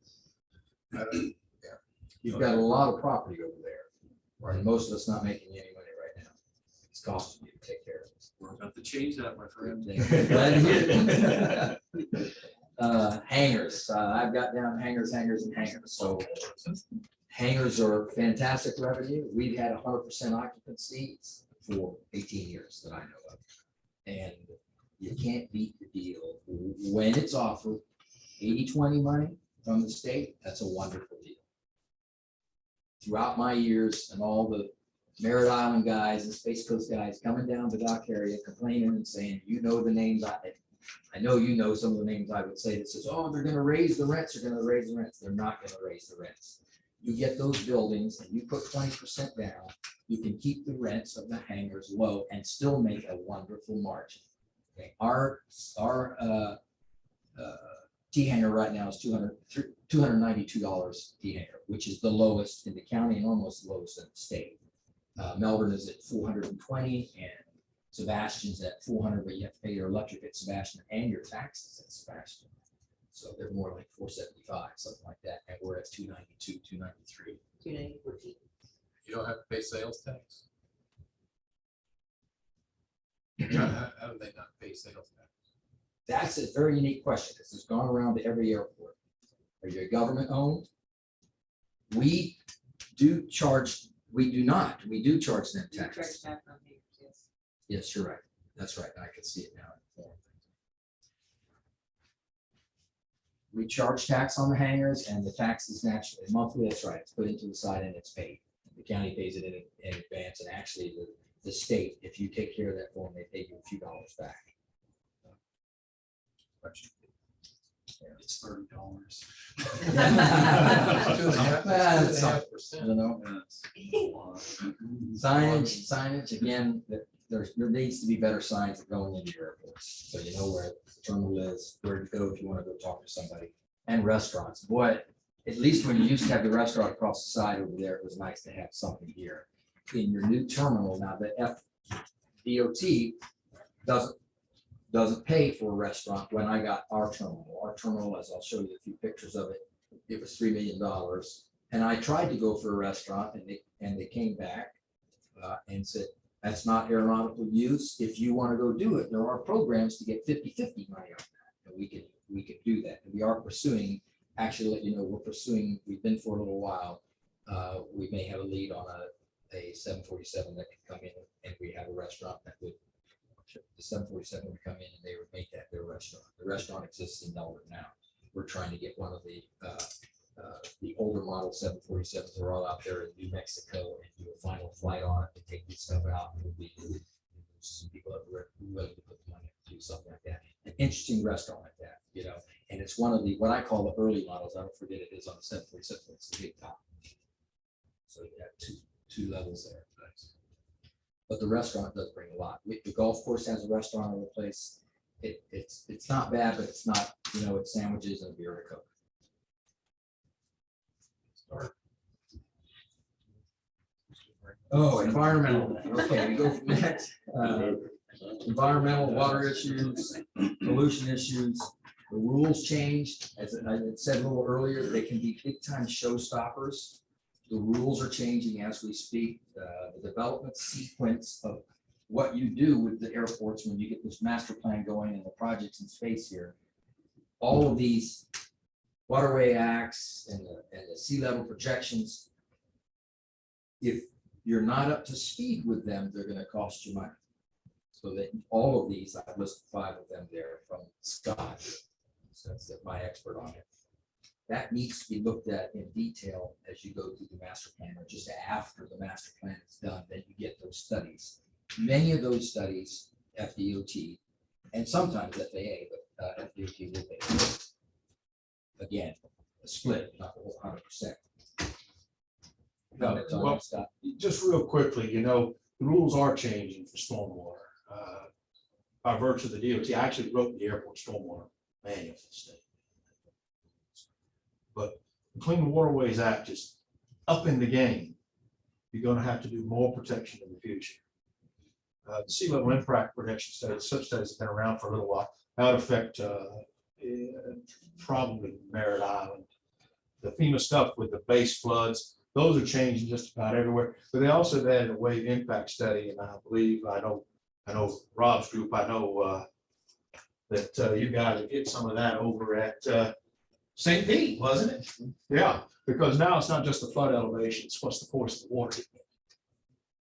You've got a lot of property over there, and most of us not making any money right now. It's costing you to take care of it.
We're about to change that, my friend.
Glad to hear it. Hangars, I've got down hangars, and hangars. So hangars are fantastic revenue. We've had 100% occupancy for 18 years that I know of. And you can't beat the deal when it's offered 80-20 money from the state. That's a wonderful deal. Throughout my years and all the Merritt Island guys and Space Coast guys coming down the dock area complaining and saying, you know the names. I know you know some of the names I would say that says, oh, they're going to raise the rents. They're going to raise the rents. They're not going to raise the rents. You get those buildings and you put 20% down, you can keep the rents of the hangars low and still make a wonderful margin. Okay. Our T hangar right now is $292 T hangar, which is the lowest in the county and almost the lowest in the state. Melbourne is at 420 and Sebastian's at 400, but you have to pay your electric at Sebastian and your taxes at Sebastian. So they're more like 475, something like that. And we're at 292, 293.
294.
You don't have to pay sales tax. How do they not pay sales tax?
That's a very unique question. This has gone around to every airport. Are you government owned? We do not, we do charge them tax. Yes, you're right. That's right. I can see it now. We charge tax on the hangars, and the tax is naturally monthly. That's right. It's put into the side and it's paid. The county pays it in advance, and actually the state, if you take care of that for them, they pay you a few dollars back.
It's $30.
You know, signage, again, there needs to be better signs that go into your airports. So you know where the terminal is, where to go if you want to go talk to somebody. And restaurants, boy, at least when you used to have the restaurant across the side over there, it was nice to have something here. In your new terminal, now the FDOT doesn't pay for a restaurant. When I got our terminal, as I'll show you a few pictures of it, it was $3 million. And I tried to go for a restaurant, and they came back and said, that's not aeronautical use. If you want to go do it, there are programs to get 50-50 money on that. And we could do that. And we are pursuing, actually let you know, we've been for a little while. We may have a lead on a 747 that could come in, and we have a restaurant that would, the 747 would come in and they would make that their restaurant. The restaurant exists in Delaware now. We're trying to get one of the older model 747s are all out there in New Mexico and do a final flight on it to take this stuff out. And we some people that were willing to put the money to do something like that. An interesting restaurant like that, you know, and it's one of the, what I call the early models. I don't forget it is on the 747. It's the big top. So you have two levels there. But the restaurant does bring a lot. The golf course has a restaurant in the place. It's not bad, but it's not, you know, it's sandwiches and a beer and a Coke. Oh, environmental. Okay, we go from next. Environmental, water issues, pollution issues. The rules changed. As I had said a little earlier, they can be big time showstoppers. The rules are changing as we speak. The development sequence of what you do with the airports when you get this master plan going and the projects in space here. All of these waterway acts and the sea level projections, if you're not up to speed with them, they're going to cost you money. So that all of these, I've listed 5 of them there from Scott, so that's my expert on it. That needs to be looked at in detail as you go through the master plan, or just after the master plan is done, then you get those studies. Many of those studies, FDOT, and sometimes FAA, but FDOT will pay. Again, a split, not the whole 100%.
Well, just real quickly, you know, the rules are changing for stormwater. By virtue of the DOT, I actually wrote the airport stormwater manual for the state. But the Clean Waterways Act is up in the game. You're going to have to do more protection in the future. The sea level impact protection studies, such studies have been around for a little while. That would affect probably Merritt Island. The FEMA stuff with the base floods, those are changing just about everywhere. But they also have added a wave impact study, and I believe I know Rob's group. I know that you guys will get some of that over at St. Pete, wasn't it? Yeah, because now it's not just the flood elevation; it's what's the force of the water.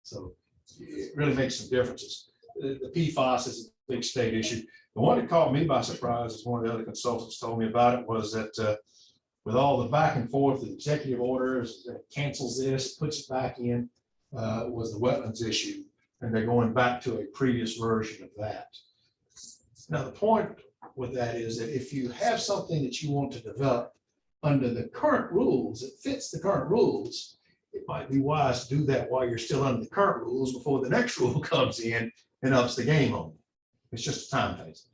So it really makes some differences. The PFAS is a big state issue. The one that caught me by surprise, as one of the other consultants told me about it, was that with all the back and forth, the executive orders, that cancels this, puts it back in, was the wetlands issue. And they're going back to a previous version of that. Now, the point with that is that if you have something that you want to develop under the current rules, it fits the current rules, it might be wise to do that while you're still under the current rules before the next rule comes in and ups the game on you. It's just a time phasing.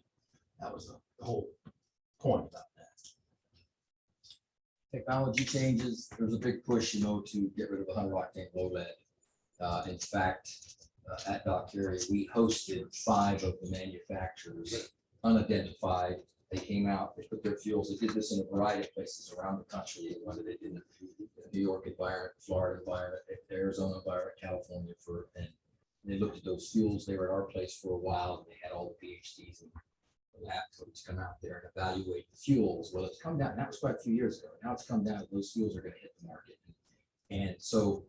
That was the whole point about that.
Technology changes. There's a big push, you know, to get rid of 100-octane low lead. In fact, at Dock area, we hosted 5 of the manufacturers, unidentified. They came out, they put their fuels. They did this in a variety of places around the country. Whether they did in the New York environment, Florida environment, Arizona environment, California, and they looked at those fuels. They were at our place for a while. And they had all the PhDs and the lab coats come out there and evaluate the fuels. Well, it's come down, that was quite a few years ago. Now it's come down, those fuels are gonna hit the market. And so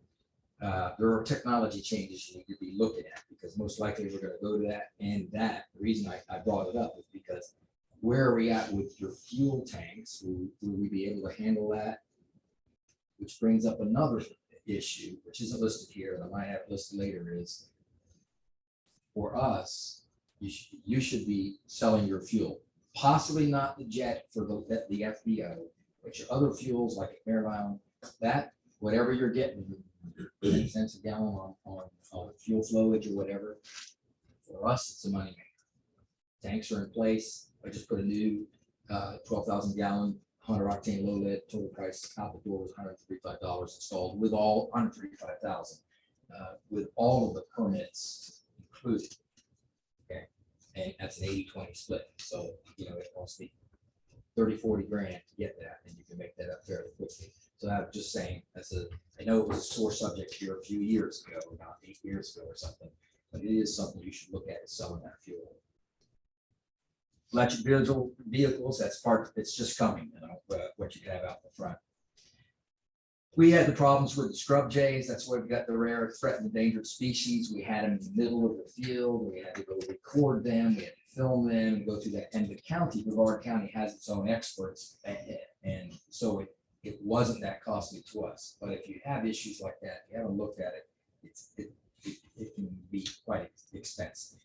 there are technology changes you need to be looking at, because most likely we're gonna go to that. And that, the reason I brought it up is because where are we at with your fuel tanks? Will we be able to handle that? Which brings up another issue, which isn't listed here, and I might have it listed later, is for us, you should be selling your fuel, possibly not the jet for the FBO, but your other fuels like at Maryland, that whatever you're getting, 10 cents a gallon on fuel flowage or whatever. For us, it's a moneymaker. Tanks are in place. I just put a new 12,000 gallon 100 octane low lead, total price out the door was $135 installed with all 135,000 with all of the permits included. Okay, and that's an 80-20 split. So you know it costs me 30-40 grand to get that, and you can make that up fairly quickly. So I'm just saying, I know it was a sore subject here a few years ago, about 8 years ago or something, but it is something you should look at, is selling that fuel. Electric vehicles, that's part, it's just coming, you know, what you have out the front. We had the problems with the scrub jays. That's why we got the rare, threatened, endangered species. We had them in the middle of the field. We had to go record them. We had to film them and go through that. And the county, Brevard County, has its own experts, and so it wasn't that costly to us. But if you have issues like that, you haven't looked at it, it can be quite expensive.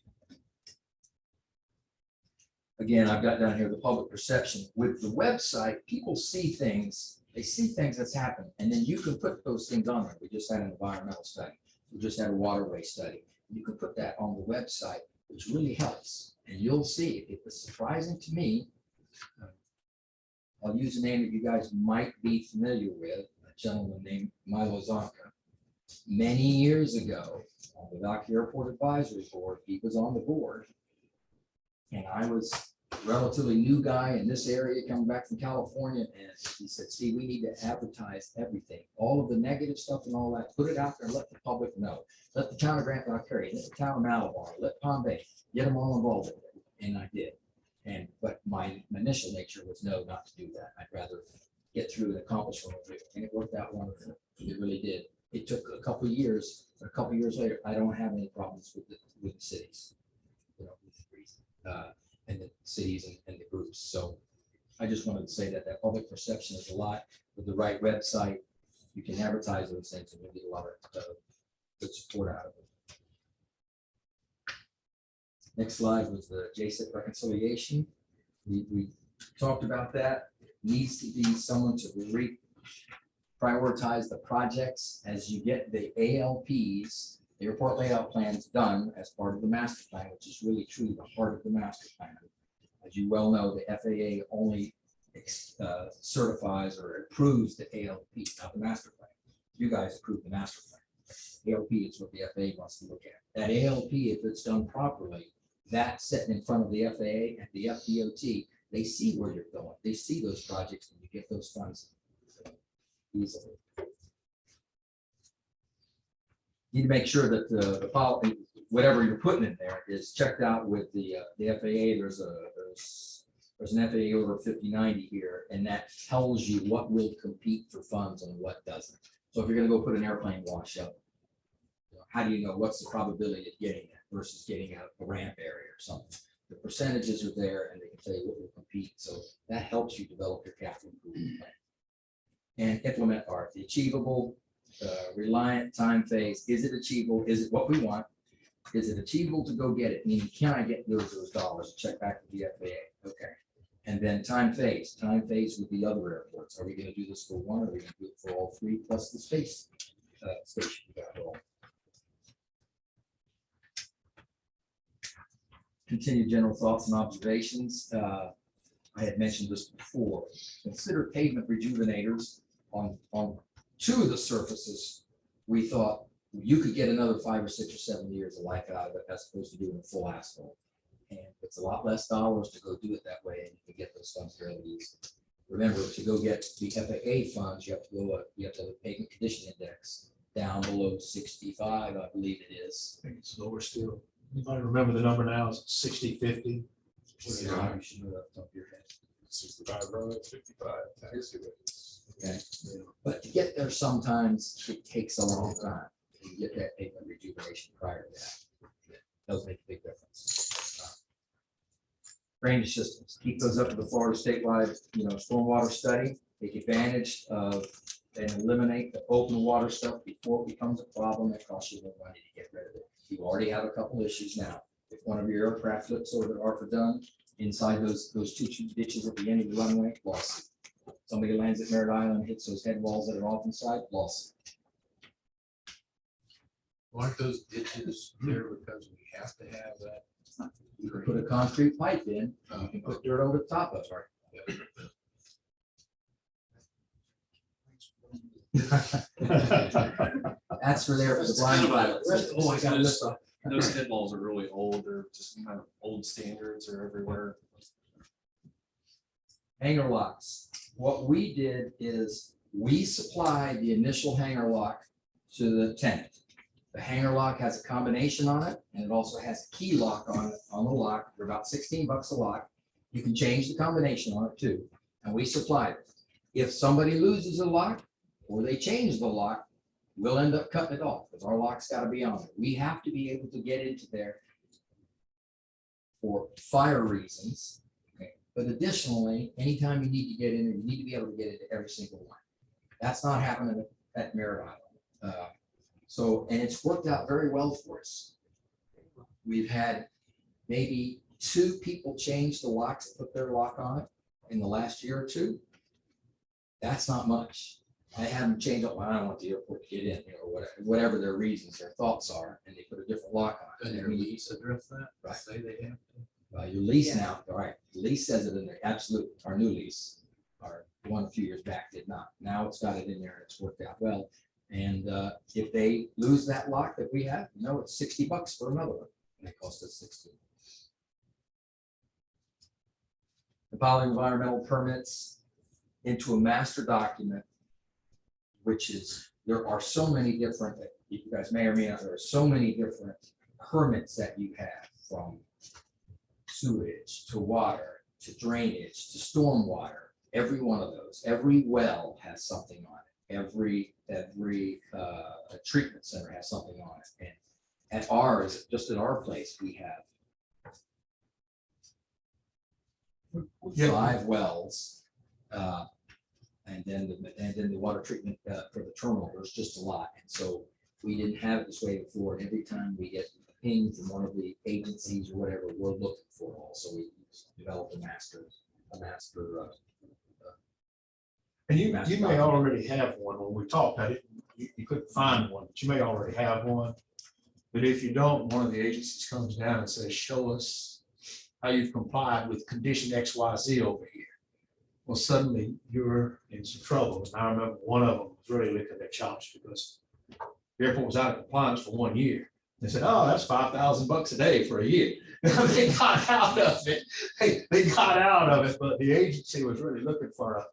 Again, I've got down here the public perception. With the website, people see things, they see things that's happened, and then you can put those things on there. We just had an environmental study. We just had a waterway study. You can put that on the website, which really helps. And you'll see, it was surprising to me. I'll use a name that you guys might be familiar with, a gentleman named Milo Zonka. Many years ago, on the Dock Airport Advisory Board, he was on the board. And I was a relatively new guy in this area coming back from California. And he said, Steve, we need to advertise everything, all of the negative stuff and all that, put it out there and let the public know. Let the town of Grant Rock Area, let the town of Malabar, let Palm Bay, get them all involved in it. And I did. But my initial nature was no, not to do that. I'd rather get through and accomplish what I do. And it worked out wonderful. It really did. It took a couple of years, but a couple of years later, I don't have any problems with the cities. You know, with the reason. And the cities and the groups. So I just wanted to say that public perception is a lot. With the right website, you can advertise those things and you'll get a lot of good support out of it. Next slide was the JSIP reconciliation. We talked about that. It needs to be someone to prioritize the projects as you get the ALPs, the airport layout plans, done as part of the master plan, which is really truly the heart of the master plan. As you well know, the FAA only certifies or approves the ALP, not the master plan. You guys approve the master plan. ALP is what the FAA wants to look at. That ALP, if it's done properly, that's sitting in front of the FAA and the FDOT. They see where you're going. They see those projects and you get those funds easily. You need to make sure that the policy, whatever you're putting in there, is checked out with the FAA. There's an FAA order 5090 here, and that tells you what will compete for funds and what doesn't. So if you're going to go put an airplane wash up, how do you know what's the probability of getting that versus getting out a ramp area or something? The percentages are there, and they can tell you what will compete. So that helps you develop your capital improvement plan and implement art. The achievable, reliant, time phase. Is it achievable? Is it what we want? Is it achievable to go get it? Meaning, can I get those dollars? Check back with the FAA. Okay. And then time phase. Time phase with the other airports. Are we going to do this for one? Or are we going to do it for all three plus the space station? We got it all. Continued general thoughts and observations. I had mentioned this before. Consider pavement rejuvenators on two of the surfaces. We thought you could get another 5 or 6 or 7 years of life out of it as opposed to doing full asphalt. And it's a lot less dollars to go do it that way, and you can get those funds fairly easily. Remember, to go get the FAA funds, you have to have a pavement condition index down below 65, I believe it is.
I think it's lower still. If I remember the number now, it's 60, 50.
Yeah, you should know that off the top of your head.
65 road, 55 taxi rates.
Okay. But to get there, sometimes it takes a long time. You get that pavement rejuvenation prior to that. It does make a big difference. Drainage systems, keep those up to the Florida statewide, stormwater study, take advantage of and eliminate the open water stuff before it becomes a problem that costs you more money to get rid of it. You already have a couple issues now. If one of your aircraft flips over or for done, inside those two ditches at the end of the runway, lost. Somebody lands at Merritt Island, hits those head walls that are off inside, lost.
Aren't those ditches there because we have to have that?
You can put a concrete pipe in, you can put dirt over the top of it. That's for there for the blind pilots. Oh, I got this.
Those head walls are really old. They're just kind of old standards are everywhere.
Hanger locks. What we did is we supplied the initial hanger lock to the tenant. The hanger lock has a combination on it, and it also has a key lock on it, on the lock. They're about $16 a lock. You can change the combination on it too, and we supplied it. If somebody loses a lock or they change the lock, we'll end up cutting it off because our lock's got to be on it. We have to be able to get into there for fire reasons. Okay. But additionally, anytime you need to get in there, you need to be able to get into every single one. That's not happening at Merritt Island. And it's worked out very well for us. We've had maybe 2 people change the locks and put their lock on it in the last year or 2. That's not much. I have them change up. Well, I don't want the airport to get in, whatever their reasons, their thoughts are, and they put a different lock on it.
And their lease address that?
Right.
Say they have to.
Your lease now, all right, the lease says it in there, absolutely. Our new lease, our one a few years back did not. Now it's got it in there and it's worked out well. And if they lose that lock that we have, it's $60 for another one. And it cost us 60. The following environmental permits into a master document, which is, there are so many different, you guys may or may not, there are so many different permits that you have, from sewage to water to drainage to stormwater. Every one of those, every well has something on it. Every treatment center has something on it. And at ours, just at our place, we have 5 wells. And then the water treatment for the terminal, there's just a lot. And so we didn't have it this way before. And every time we get a ping from one of the agencies or whatever, we're looking for it all. So we developed a master.
And you may already have one. When we talked, you couldn't find one, but you may already have one. But if you don't, one of the agencies comes down and says, show us how you've complied with condition XYZ over here. Well, suddenly you're in some trouble. And I remember one of them was really licking their chops because the airport was out of compliance for 1 year. They said, oh, that's $5,000 a day for a year. They got out of it. They got out of it, but the agency was really looking for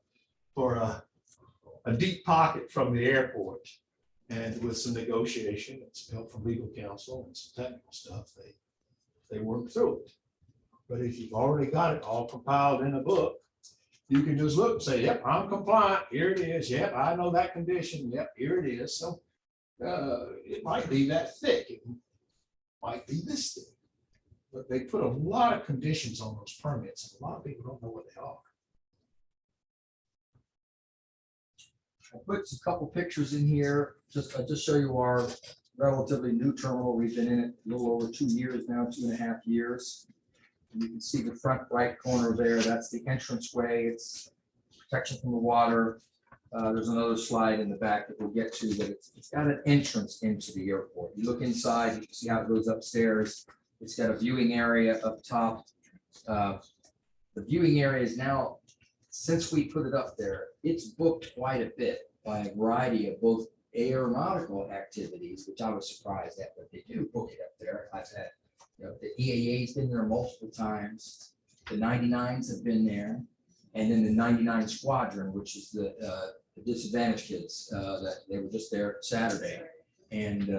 a deep pocket from the airport. And with some negotiation and some help from legal counsel and some technical stuff, they worked through it. But if you've already got it all compiled in a book, you can just look and say, yep, I'm compliant. Here it is. Yep, I know that condition. Yep, here it is. So it might be that thick. It might be this thick. But they put a lot of conditions on those permits, and a lot of people don't know what they are.
I put a couple pictures in here, just show you our relatively new terminal. We've been in it a little over 2 years now, 2.5 years. And you can see the front right corner there. That's the entranceway. It's protection from the water. There's another slide in the back that we'll get to, but it's got an entrance into the airport. You look inside, you can see how it goes upstairs. It's got a viewing area up top. The viewing area is now, since we put it up there, it's booked quite a bit by a variety of both aeronautical activities, which I was surprised at, but they do book it up there. I've had, the EAA's been there multiple times. The 99s have been there. And then the 99 Squadron, which is the disadvantaged kids, that they were just there Saturday. And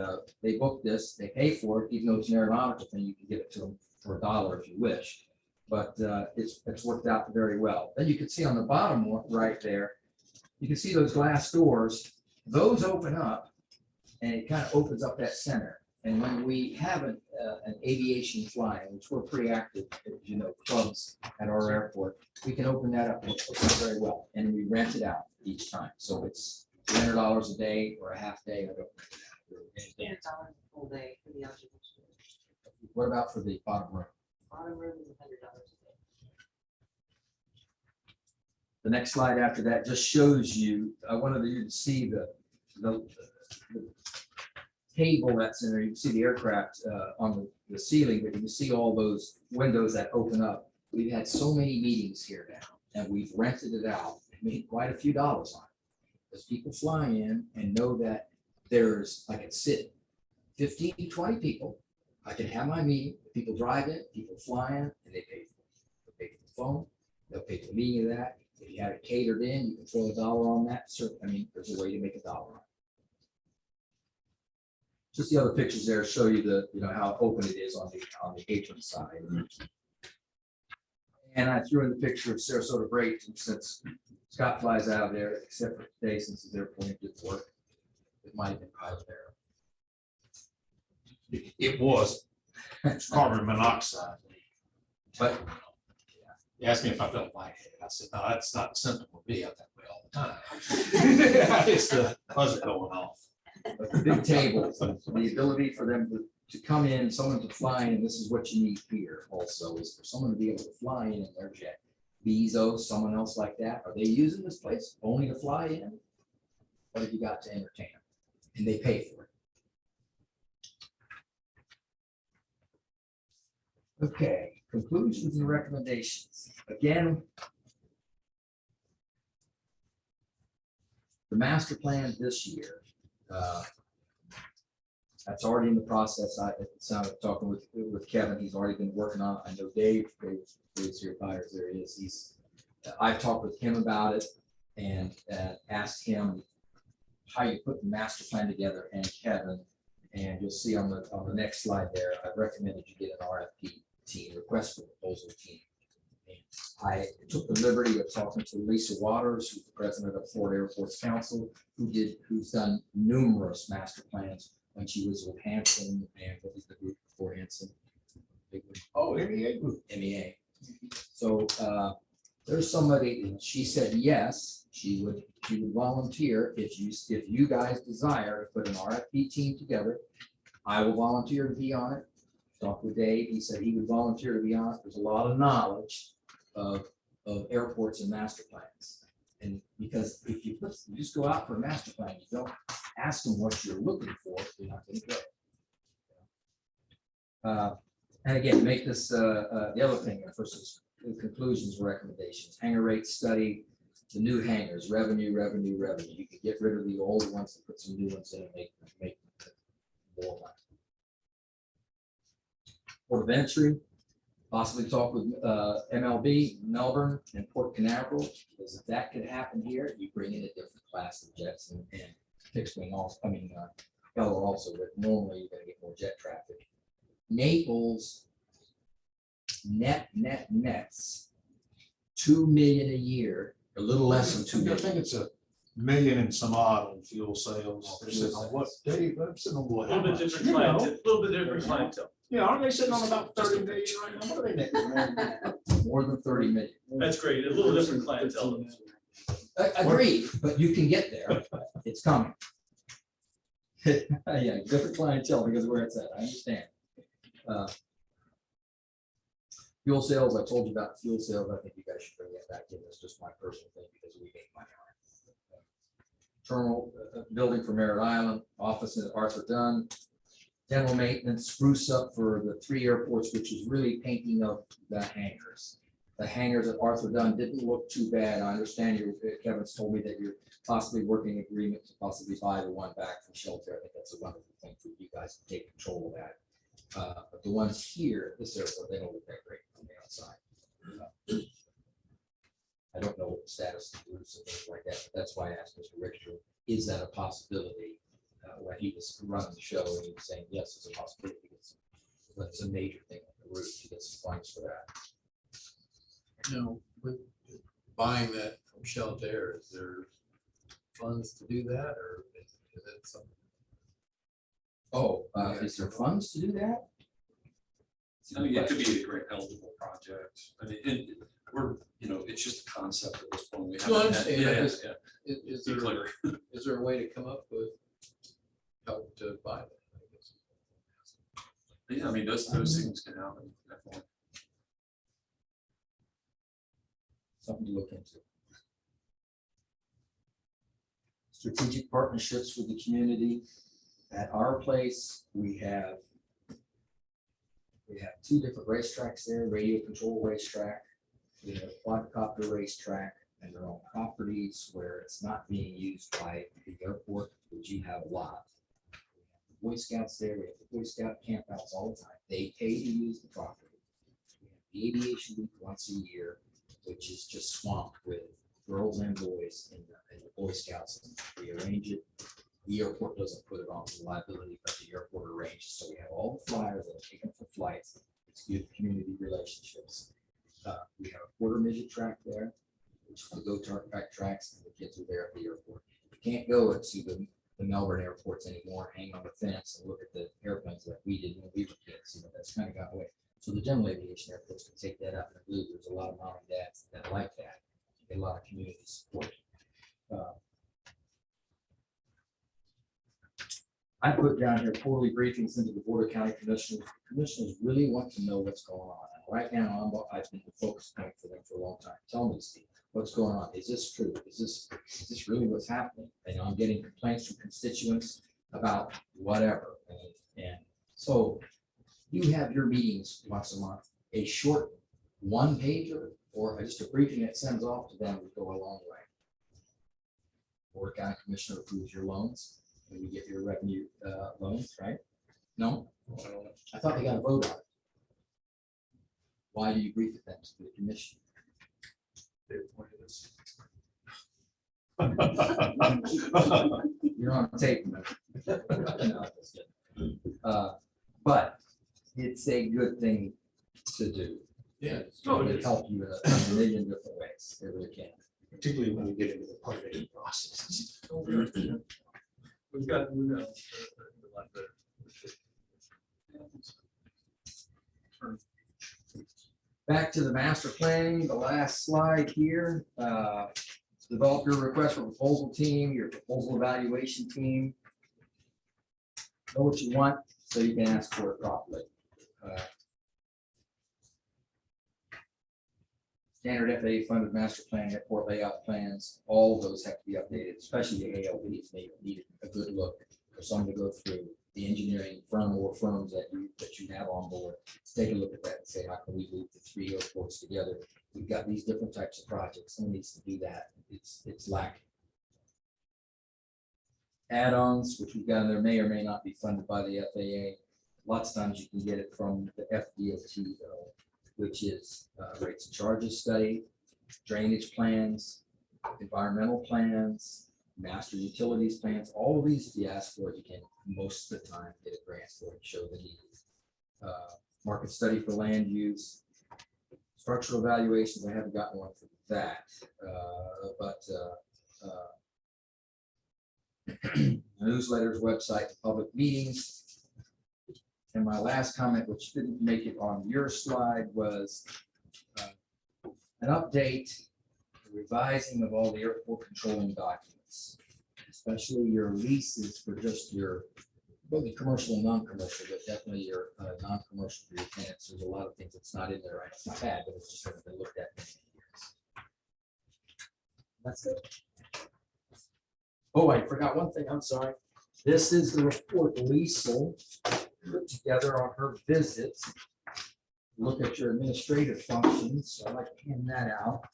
they booked this, they pay for it, even though it's an aeronautical thing, you can give it to them for $1 if you wish. but it's worked out very well. Then you can see on the bottom one right there, you can see those glass doors, those open up and it kind of opens up that center. And when we have an aviation flying, which we're pretty active, as you know, clubs at our airport, we can open that up very well. And we rent it out each time. So it's $300 a day or a half day. I don't
$300 a full day for the eligible students.
What about for the bottom room?
Bottom room is $100 a day.
The next slide after that just shows you, I wanted you to see the table that's in there. You can see the aircraft on the ceiling, but you can see all those windows that open up. We've had so many meetings here now, and we've rented it out, made quite a few dollars on it. As people fly in and know that I can sit 15, 20 people, I can have my meeting, people drive in, people fly in, and they pay for it. They pay for the phone, they'll pay for the meeting of that. If you have it catered in, you can throw $1 on that. So, I mean, there's a way to make $1 on it. Just the other pictures there show you how open it is on the patron side. And I threw in the picture of Sarasota Break since Scott flies out of there, except for today since his airplane did work. It might have been pilot error.
It was. It's carbon monoxide.
But
you asked me if I felt lightheaded. I said, no, that's not a symptom of me. I'm that way all the time. It's the buzzer going off.
But the big tables, the ability for them to come in, someone to fly in, this is what you need here also, is for someone to be able to fly in their jet. Bezos, someone else like that, are they using this place only to fly in? What have you got to entertain them? And they pay for it. Okay, conclusions and recommendations. Again, the master plan this year, that's already in the process. I sounded talking with Kevin. He's already been working on it. I know Dave's here, Byers, there he is. I've talked with him about it and asked him how you put the master plan together, and Kevin, and you'll see on the next slide there, I recommended you get an RFP team, request for proposal team. I took the liberty of talking to Lisa Waters, who's the president of Florida Airports Council, who's done numerous master plans when she was with Hanson and what was the group before Hanson?
Oh, MEA group.
MEA. So there's somebody, and she said yes, she would volunteer if you guys desire to put an RFP team together. I will volunteer to be on it. Talked with Dave, he said he would volunteer to be on it. There's a lot of knowledge of airports and master plans. And because if you just go out for a master plan, you don't ask them what you're looking for, you're not going to go. And again, make this the other thing versus conclusions, recommendations, hangar rate study, the new hangars, revenue. You can get rid of the old ones and put some new ones in and make more money. Port of entry, possibly talk with MLB, Melbourne, and Port Canaveral, because if that could happen here, you bring in a different class of jets and fixed wing also. I mean, Keller also, but normally you're going to get more jet traffic. Naples, nets, $2 million a year, a little less than 2
I
million.
think it's $1 million and some odd on fuel sales. They're sitting on what, Dave? They're sitting on
A
what?
little bit different clientele, a little bit different clientele.
Yeah, aren't they sitting on about 30 million right now? What are they making?
More than 30 million.
That's great, a little different clientele.
Agreed, but you can get there. It's coming. Yeah, different clientele because of where it's at. I understand. Fuel sales, I told you about fuel sales. I think you guys should bring that back in. It's just my personal thing because we make money on it. Terminal building for Merritt Island, office at Arthur Dunn, general maintenance, spruce up for the 3 airports, which is really painting up the hangars. The hangars at Arthur Dunn didn't look too bad. I understand Kevin's told me that you're possibly working agreement to possibly buy the one back from Shelter. I think that's a wonderful thing for you guys to take control of that. But the ones here at this airport, they don't look that great from the outside. I don't know what the status of the roofs and things like that, but that's why I asked Mr. Richter, is that a possibility? When he was running the show, and he was saying, yes, it's a possibility. It's a major thing on the roof to get some funds for that.
With buying that from Shelter, is there funds to do that, or is it something?
Oh, is there funds to do that?
I mean, it could be a grant eligible project. I mean, we're, it's just a concept at this point. We
No, I
haven't had-
understand.
yeah,
Is-
yeah,
Is
be
there,
clear.
is there a way to come up with help to buy that? I guess?
Yeah, I mean, those things can happen, definitely.
Something to look into. Strategic partnerships with the community. At our place, we have 2 different racetracks there, radio control racetrack. We have a quadcopter racetrack, and they're on properties where it's not being used by the airport, which you have a lot. We have the Boy Scouts there, we have the Boy Scout campouts all the time. They pay to use the property. We have the aviation week once a year, which is just swamped with girls and boys in the Boy Scouts. We arrange it. The airport doesn't put it on the liability, but the airport arranges. So we have all the flyers that are taken for flights. It's good community relationships. We have a quarter midget track there, which is the go-kart tracks, and the kids are there at the airport. You can't go to the Melbourne airports anymore, hang on the fence and look at the airplanes like we did when we were kids. That's kind of got away. So the general aviation airports can take that up. And I believe there's a lot of mom and dads that like that. Get a lot of community support. I put down here quarterly briefings into the Board of County Commissioners. Commissioners really want to know what's going on. And right now, I've been the focus point for them for a long time. Tell me, Steve, what's going on? Is this true? Is this really what's happening? And I'm getting complaints from constituents about whatever. And so you have your meetings once a month, a short 1-pager or just a briefing that sends off to them would go a long way. Board of County Commissioner approves your loans. When you get your revenue loans, right? No? I thought they got a vote on it. Why do you brief it then to the commission? You're on tape. No, but it's a good thing to do.
Yeah.
It helps you in a million different ways. It really can.
Particularly when you get into the permitting process.
We've got.
Back to the master planning, the last slide here. Develop your request for proposal team, your proposal evaluation team. Know what you want so you can ask for it properly. Standard FAA funded master plan, airport layout plans, all of those have to be updated, especially the ALBs. They need a good look for someone to go through the engineering firm or firms that you have on board. Take a look at that and say, how can we move the 3 airports together? We've got these different types of projects. Someone needs to do that. It's lacking. Add-ons, which we've got in there, may or may not be funded by the FAA. Lots of times you can get it from the FDOT though, which is rates and charges study, drainage plans, environmental plans, master utilities plans. All of these, if you ask for it, you can most of the time get a grant for it, show the need. Market study for land use, structural evaluations. I haven't gotten one for that, newsletters, website, public meetings. And my last comment, which didn't make it on your slide, was an update, revising of all the airport controlling documents, especially your leases for just your, both the commercial and non-commercial, but definitely your non-commercial for your tenants. There's a lot of things that's not in there, right? It's not bad, but it's just hasn't been looked at in many years. That's it. Oh, I forgot one thing. I'm sorry. This is the report Liesel put together on her visit. Look at your administrative functions. So I'd like to hand that out.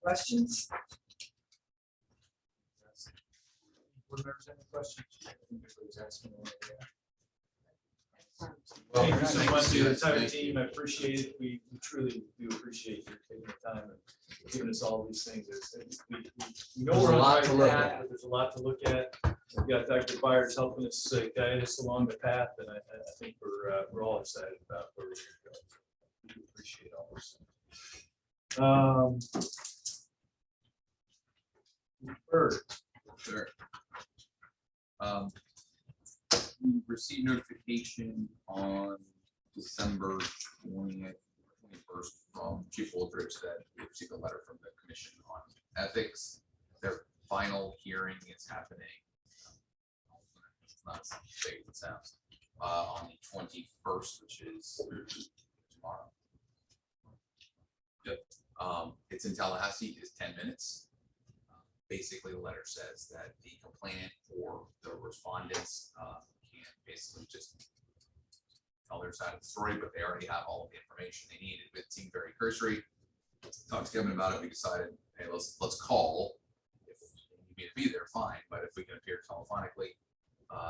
Questions?
questions? I think everybody's asking already.
Well,
Thank you so
thanks,
much to the
yes,
entire
thank you.
team. I appreciate it. We truly do appreciate you taking the time and giving us all these things. We know
There's
we're
a
on
lot
the
to
right
look
path,
at.
but there's a lot to look at. We've got Dr. Byers helping us guide us along the path, and I think we're all excited about where we're going. We do appreciate all this. Bird.
Sure. We received notification on December 21st from Chief Woolridge that we received a letter from the Commission on Ethics. Their final hearing is happening. It's not as big as it sounds. On the 21st, which is tomorrow. Yep. It's in Tallahassee. It's 10 minutes. Basically, the letter says that the complainant or the respondents can basically just tell their side of the story, but they already have all of the information they needed. It seemed very cursory. Talked to Kevin about it. We decided, hey, let's call. If you need to be there, fine. But if we can appear telephonically,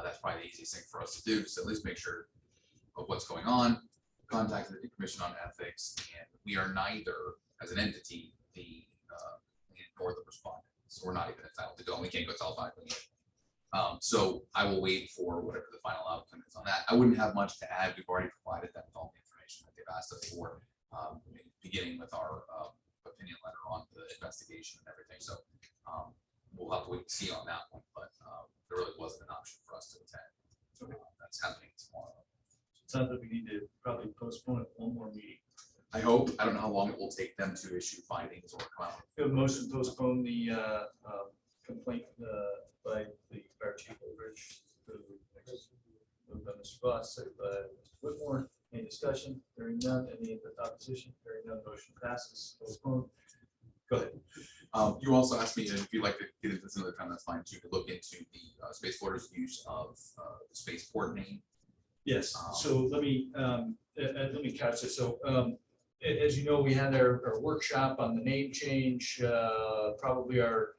that's probably the easiest thing for us to do. So at least make sure of what's going on. Contacted the Commission on Ethics, and we are neither, as an entity, the nor the respondent. So we're not even entitled to go, and we can't go telephonically. So I will wait for whatever the final outcome is on that. I wouldn't have much to add. We've already provided them with all the information that they've asked us for, beginning with our opinion letter on the investigation and everything. So we'll have to wait and see on that one, but there really wasn't an option for us to attend. That's happening tomorrow.
It sounds like we need to probably postpone it one more meeting.
I hope. I don't know how long it will take them to issue findings or come out.
We have a motion to postpone the complaint by the fire chief Woolridge. Moved by Mr. Voss, seconded by Mr. Whitmore. Any discussion? Hearing none. Any opposition? Hearing none. Motion passes. Postpone. Go ahead.
You also asked me, and if you'd like to get into this another time, that's fine too, to look into the Spaceport's use of the spaceport name.
Yes. So let me catch this. So as you know, we had our workshop on the name change. Probably our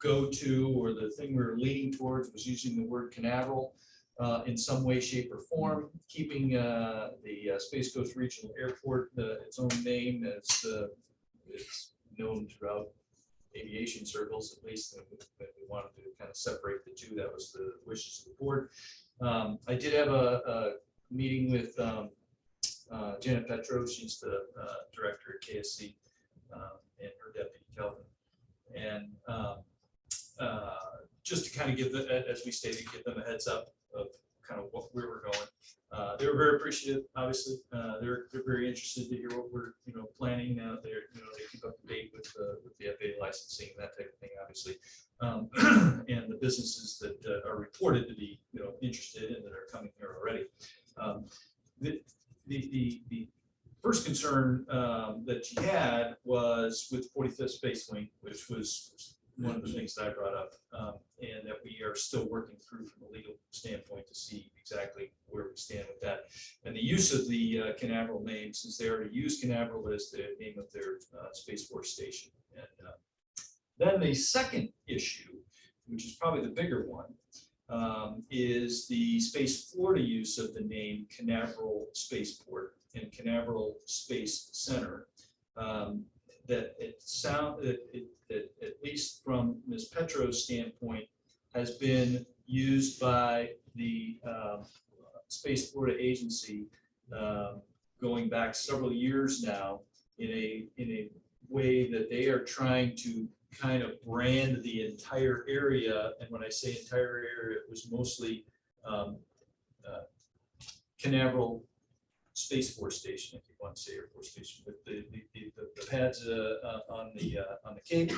go-to, or the thing we were leaning towards, was using the word Canaveral in some way, shape, or form, keeping the Space Coast Regional Airport its own name, as it's known throughout aviation circles, at least. That we wanted to kind of separate the two. That was the wishes of the board. I did have a meeting with Janet Petro. She's the director at KSC, and her deputy Kelvin. And just to kind of give them, as we stated, give them a heads up of kind of where we're going. They were very appreciative. Obviously, they're very interested to hear what we're planning. They keep up to date with the FAA licensing and that type of thing, obviously, and the businesses that are reported to be interested and that are coming here already. The first concern that she had was with 45th Space Wing, which was one of the things that I brought up, and that we are still working through from a legal standpoint to see exactly where we stand with that. And the use of the Canaveral name, since they already use Canaveral as the name of their Space Force station. And then the second issue, which is probably the bigger one, is the Space Florida use of the name Canaveral Spaceport and Canaveral Space Center. That at least from Ms. Petro's standpoint, has been used by the Space Florida Agency going back several years now in a way that they are trying to kind of brand the entire area. And when I say entire area, it was mostly Canaveral Space Force Station, if you want to say Air Force Station, but the pads on the Cape,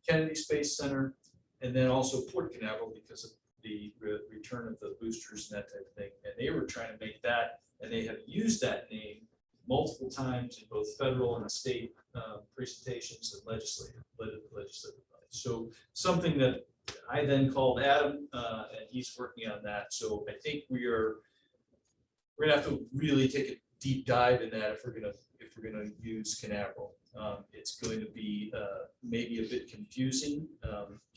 Kennedy Space Center, and then also Port Canaveral because of the return of the boosters and that type of thing. And they were trying to make that, and they have used that name multiple times in both federal and state presentations and legislative. So something that I then called Adam, and he's working on that. So I think we're gonna have to really take a deep dive in that if we're we're going to use Canaveral. It's going to be maybe a bit confusing.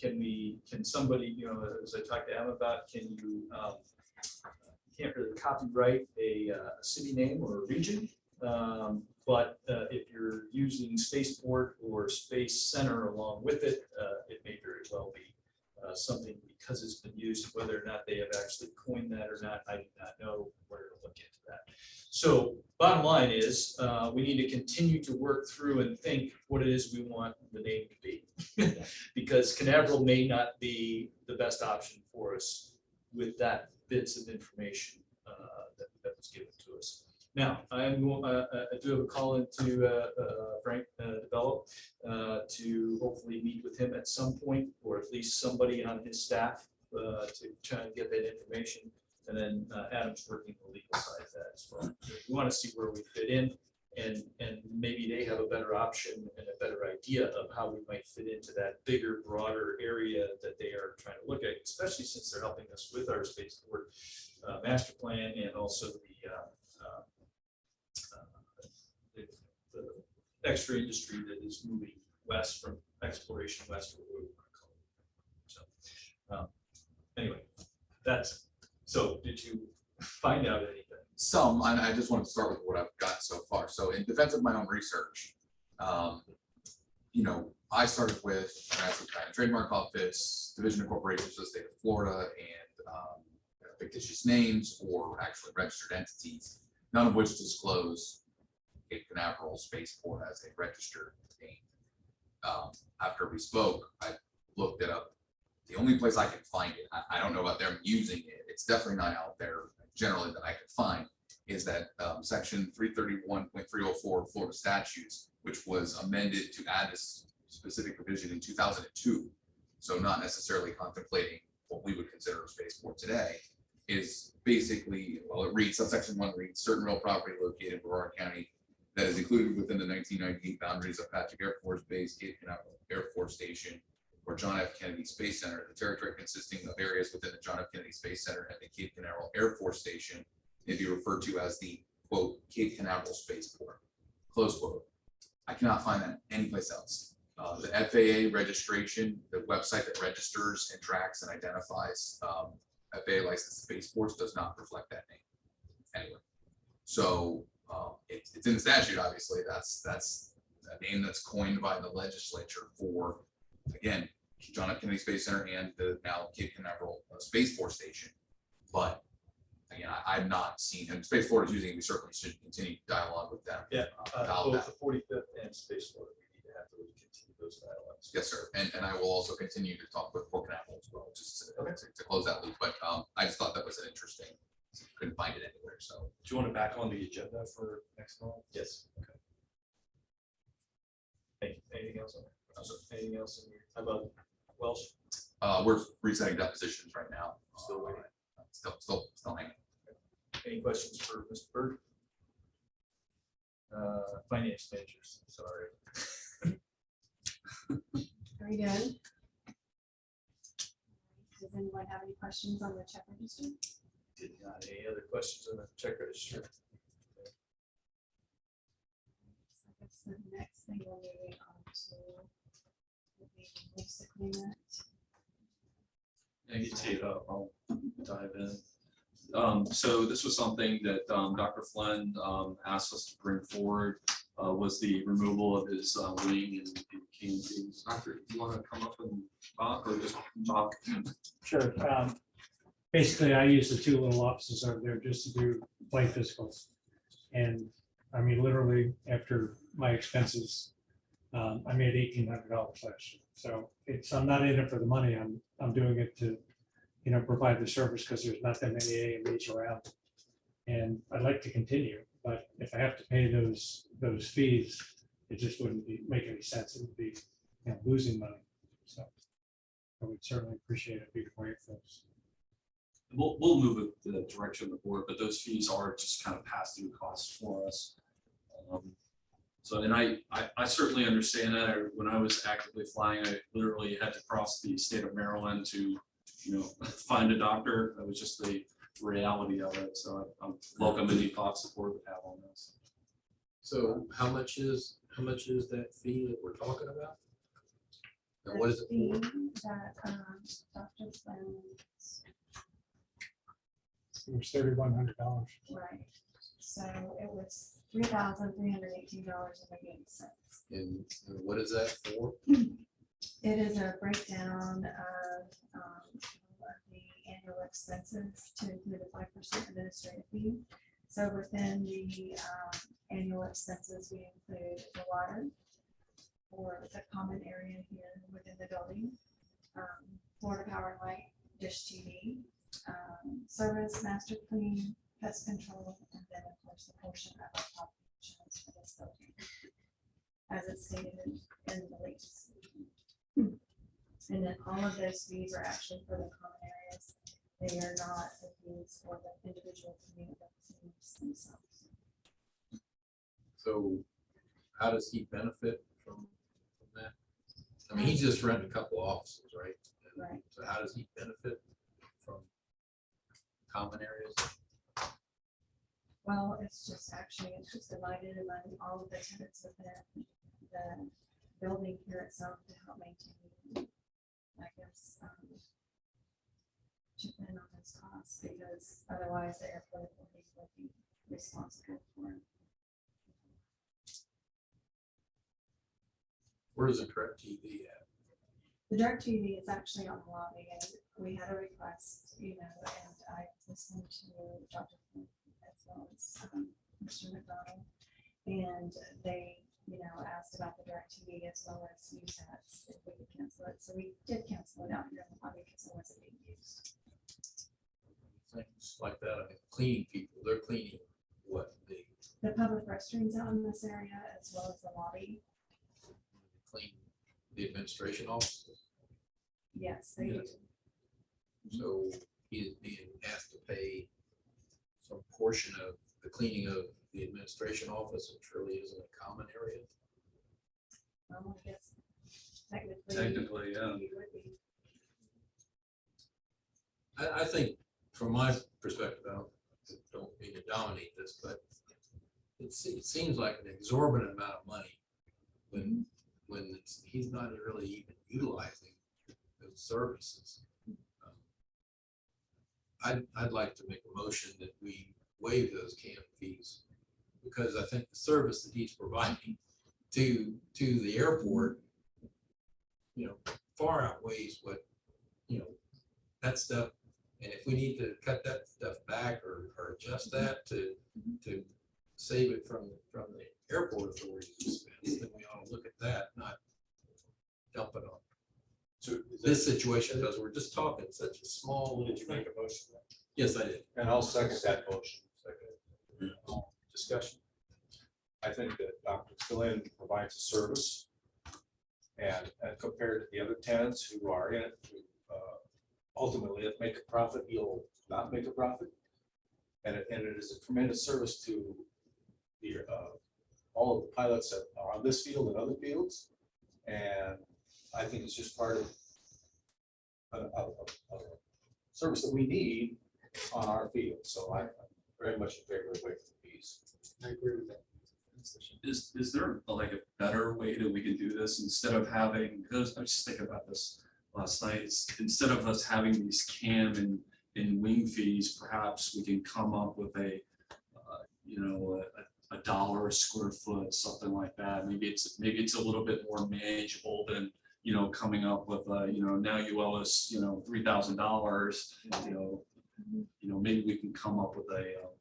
Can somebody, as I talked to Em about, can you can't really copyright a city name or a region. But if you're using Spaceport or Space Center along with it, it may very well be something because it's been used. Whether or not they have actually coined that or not, I do not know. We're going to look into that. So bottom line is we need to continue to work through and think what it is we want the name to be. Because Canaveral may not be the best option for us with that bits of information that was given to us. Now, I do have a call into Frank Develop to hopefully meet with him at some point, or at least somebody on his staff to try and get that information. And then Adam's working the legal side of that as well. We want to see where we fit in, and maybe they have a better option and a better idea of how we might fit into that bigger, broader area that they are trying to look at, especially since they're helping us with our spaceport master plan and also the extra industry that is moving west from exploration west. So anyway, that's, so did you find out anything?
Some, and I just wanted to start with what I've got so far. So in defense of my own research, I started with National Patent and Trademark Office, Division of Corporations for the state of Florida, and fictitious names or actually registered entities, none of which disclose Cape Canaveral Spaceport as a registered name. After we spoke, I looked it up. The only place I can find it, I don't know about them using it, it's definitely not out there generally that I can find, is that section 331.304 Florida statutes, which was amended to add this specific provision in 2002. So not necessarily contemplating what we would consider a spaceport today, is basically, well, it reads, subsection 1 reads, certain real property located in Broward County that is included within the 1998 boundaries of Patrick Air Force Base, Cape Canaveral Air Force Station, or John F. Kennedy Space Center, the territory consisting of areas within the John F. Kennedy Space Center and the Cape Canaveral Air Force Station, may be referred to as the, quote, Cape Canaveral Spaceport, close quote. I cannot find that anyplace else. The FAA registration, the website that registers and tracks and identifies FAA licensed spaceports does not reflect that name anyway. So it's in the statute, obviously. That's a name that's coined by the legislature for, again, John F. Kennedy Space Center and the now Cape Canaveral Space Force Station. But again, I've not seen, and Space Force is using it. We certainly should continue dialogue with them.
Yeah,
about
both
that.
the 45th and Spaceport, we need to have to really continue those dialogues.
Yes, sir. And I will also continue to talk with Port Canaveral as well, just to close that loop. But I just thought that was an interesting, couldn't find it anywhere. So
Do you want it back on the agenda for next month? Yes. Okay. Anything else on there? Anything else in here? How about Welsh?
we're resetting depositions right now.
Still waiting.
Still hanging.
Any questions for Mr. Bird? Finance managers, sorry.
Very good. Does anyone have any questions on the check register?
Did not. Any other questions on the check register?
So I guess the next thing we're moving on to will be the lease agreement.
I can see it. I'll dive in. So this was something that Dr. Flynn asked us to bring forward, was the removal of his wing and K&Ts. Doctor, do you want to come up and talk or just talk?
Sure. Basically, I use the two little offices over there just to do play physicals. And I mean, literally, after my expenses, I made $1,800 last year. So I'm not in it for the money. I'm doing it to, provide the service because there's not that many AMEs around. And I'd like to continue, but if I have to pay those fees, it just wouldn't make any sense. It would be losing money. So I would certainly appreciate it if you could waive those.
We'll move it the direction of the board, but those fees are just kind of pass-through costs for us. So, and I certainly understand that. When I was actively flying, I literally had to cross the state of Maryland to, find a doctor. That was just the reality of it. So I'm welcome any thoughts the board would have on this.
So how much is that fee that we're talking about? And what is it
The
for?
fee that, Dr. Flynn,
It was $3,100.
right, so it was $3,318.88.
And what is that for?
It is a breakdown of the annual expenses to include a 5% administrative fee. So within the annual expenses, we include the water for the common area here within the building, Florida Power and Light, Dish TV, service, master clean, pest control, and then of course the portion of our property insurance for this building, as it's stated in the lease. And then all of those fees are actually for the common areas. They are not the fees for the individual communities themselves.
So how does he benefit from that? I mean, he's just renting a couple offices, right?
Right.
So how does he benefit from common areas?
Well, it's just divided among all of the tenants within the building here itself to help maintain, I guess, chip in on those costs, because otherwise the airport authority would be responsible for it.
Where is the Direct TV at?
The Direct TV is actually on the lobby, and we had a request, and I listened to Dr. Flynn as well as Mr. McDonald, and they, asked about the Direct TV as well as USATs, if we could cancel it. So we did cancel it out here in the lobby because it wasn't being used.
Things like that. I mean, cleaning people, they're cleaning what they
The public restrooms out in this area as well as the lobby,
clean the administration offices.
yes, they do.
So he is being asked to pay some portion of the cleaning of the administration office, which really isn't a common area.
I guess technically.
Technically, yeah.
you would be.
I think from my perspective, I don't mean to dominate this, but it seems like an exorbitant amount of money when he's not really even utilizing those services. I'd like to make a motion that we waive those camp fees, because I think the service that he's providing to the airport, far outweighs what, that stuff. And if we need to cut that stuff back or adjust that to save it from the airport authority's expense, then we ought to look at that, not dump it on this situation, because we're just talking such a small little.
Did you make a motion?
Yes, I did.
And I'll second that motion. Discussion. I think that Dr. Flynn provides a service, and compared to the other tenants who are in it, who ultimately, if make a profit, he'll not make a profit. And it is a tremendous service to the all of the pilots that are on this field and other fields. And I think it's just part of a service that we need on our field. So I'm very much in favor of waiving the fees.
I agree with that.
Is there like a better way that we can do this instead of having, because I was just thinking about this last night, instead of us having these cam and wing fees, perhaps we can come up with a $1 a square foot, something like that. Maybe it's a little bit more manageable than, coming up with, now you owe us, $3,000, maybe we can come up with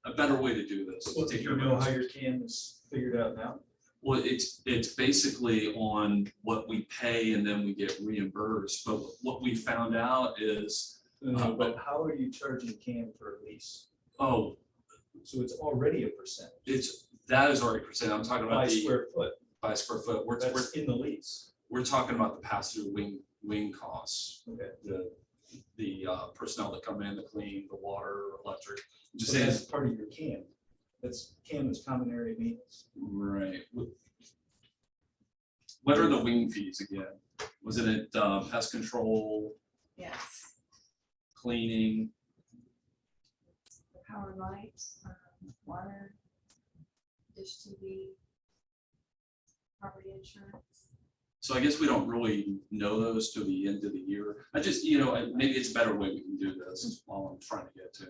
a better way to do this.
Well, do you know how your CAM is figured out now?
Well, it's basically on what we pay and then we get reimbursed. But what we found out is,
But how are you charging CAM for a lease?
oh,
So it's already a percentage.
that is already percent. I'm talking about
By square foot.
by square foot.
That's in the lease.
We're talking about the pass-through wing costs,
Okay.
the personnel that come in, the clean, the water, electric. Just
So
saying,
that's part of your CAM. That's CAM is common area maintenance.
right. What are the wing fees again? Wasn't it pest control,
Yes,
cleaning?
the power light, water, Dish TV, property insurance.
So I guess we don't really know those till the end of the year. I just, maybe it's a better way we can do this while I'm trying to get to.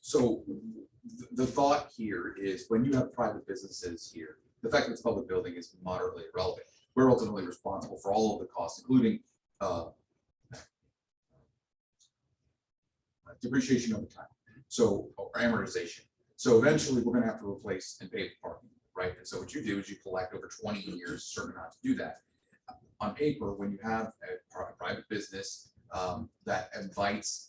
So the thought here is when you have private businesses here, the fact that it's public building is moderately irrelevant. We're ultimately responsible for all of the costs, including depreciation over time, so or amortization. So eventually we're going to have to replace and pay the parking, right? And so what you do is you collect over 20 years a certain amount to do that. On paper, when you have a private business that invites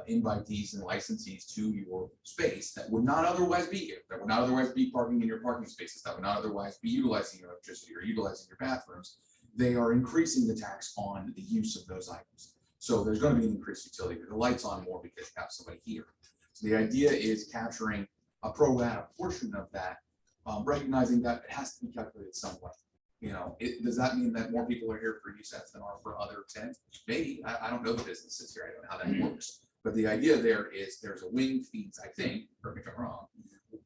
invitees and licensees to your space that would not otherwise be here, that would not otherwise be parking in your parking spaces, that would not otherwise be utilizing your electricity or utilizing your bathrooms, they are increasing the tax on the use of those items. So there's going to be an increased utility. The light's on more because you have somebody here. So the idea is capturing a pro rata portion of that, recognizing that it has to be calculated some way. Does that mean that more people are here for USATs than are for other 10? Maybe. I don't know the businesses here. I don't know how that works. But the idea there is there's a wing fees, I think, correct me if I'm wrong,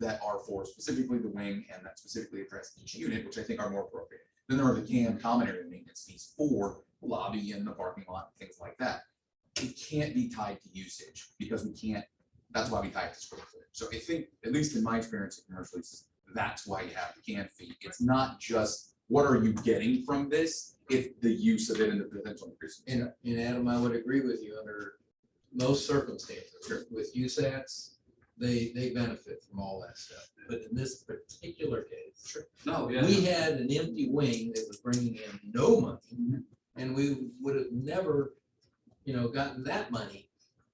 that are for specifically the wing and that specifically address each unit, which I think are more appropriate. Then there are the common area maintenance fees for the lobby and the parking lot, and things like that. It can't be tied to usage because we can't, that's why we tie it to square footage. So I think, at least in my experience in commercial leases, that's why you have the can fee. It's not just what are you getting from this, it's the use of it and the potential increase.
And Adam, I would agree with you under most circumstances. With USATs, they benefit from all that stuff. But in this particular case,
No, yeah.
we had an empty wing that was bringing in no money, and we would have never, gotten that money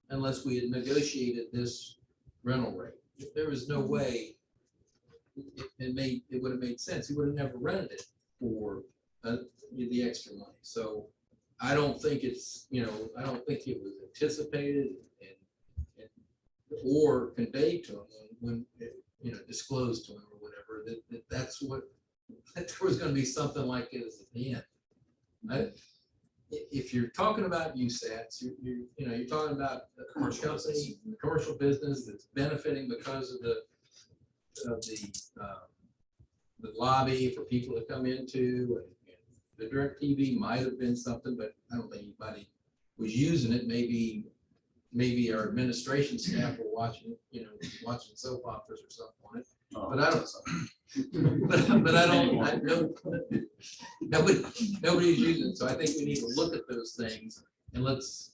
unless we had negotiated this rental rate. If there was no way, it would have made sense. He would have never rented it for the extra money. So I don't think it's, I don't think it was anticipated and or conveyed to him when it, disclosed to him or whatever, that's what, that there was going to be something like this at the end. If you're talking about USATs, you're talking about a commercial company, commercial business that's benefiting because of the lobby for people to come into, and the direct TV might have been something, but I don't think anybody was using it. Maybe our administration staff were watching, watching soap operas or something on it. But I don't, I know nobody's using it. So I think we need to look at those things and let's,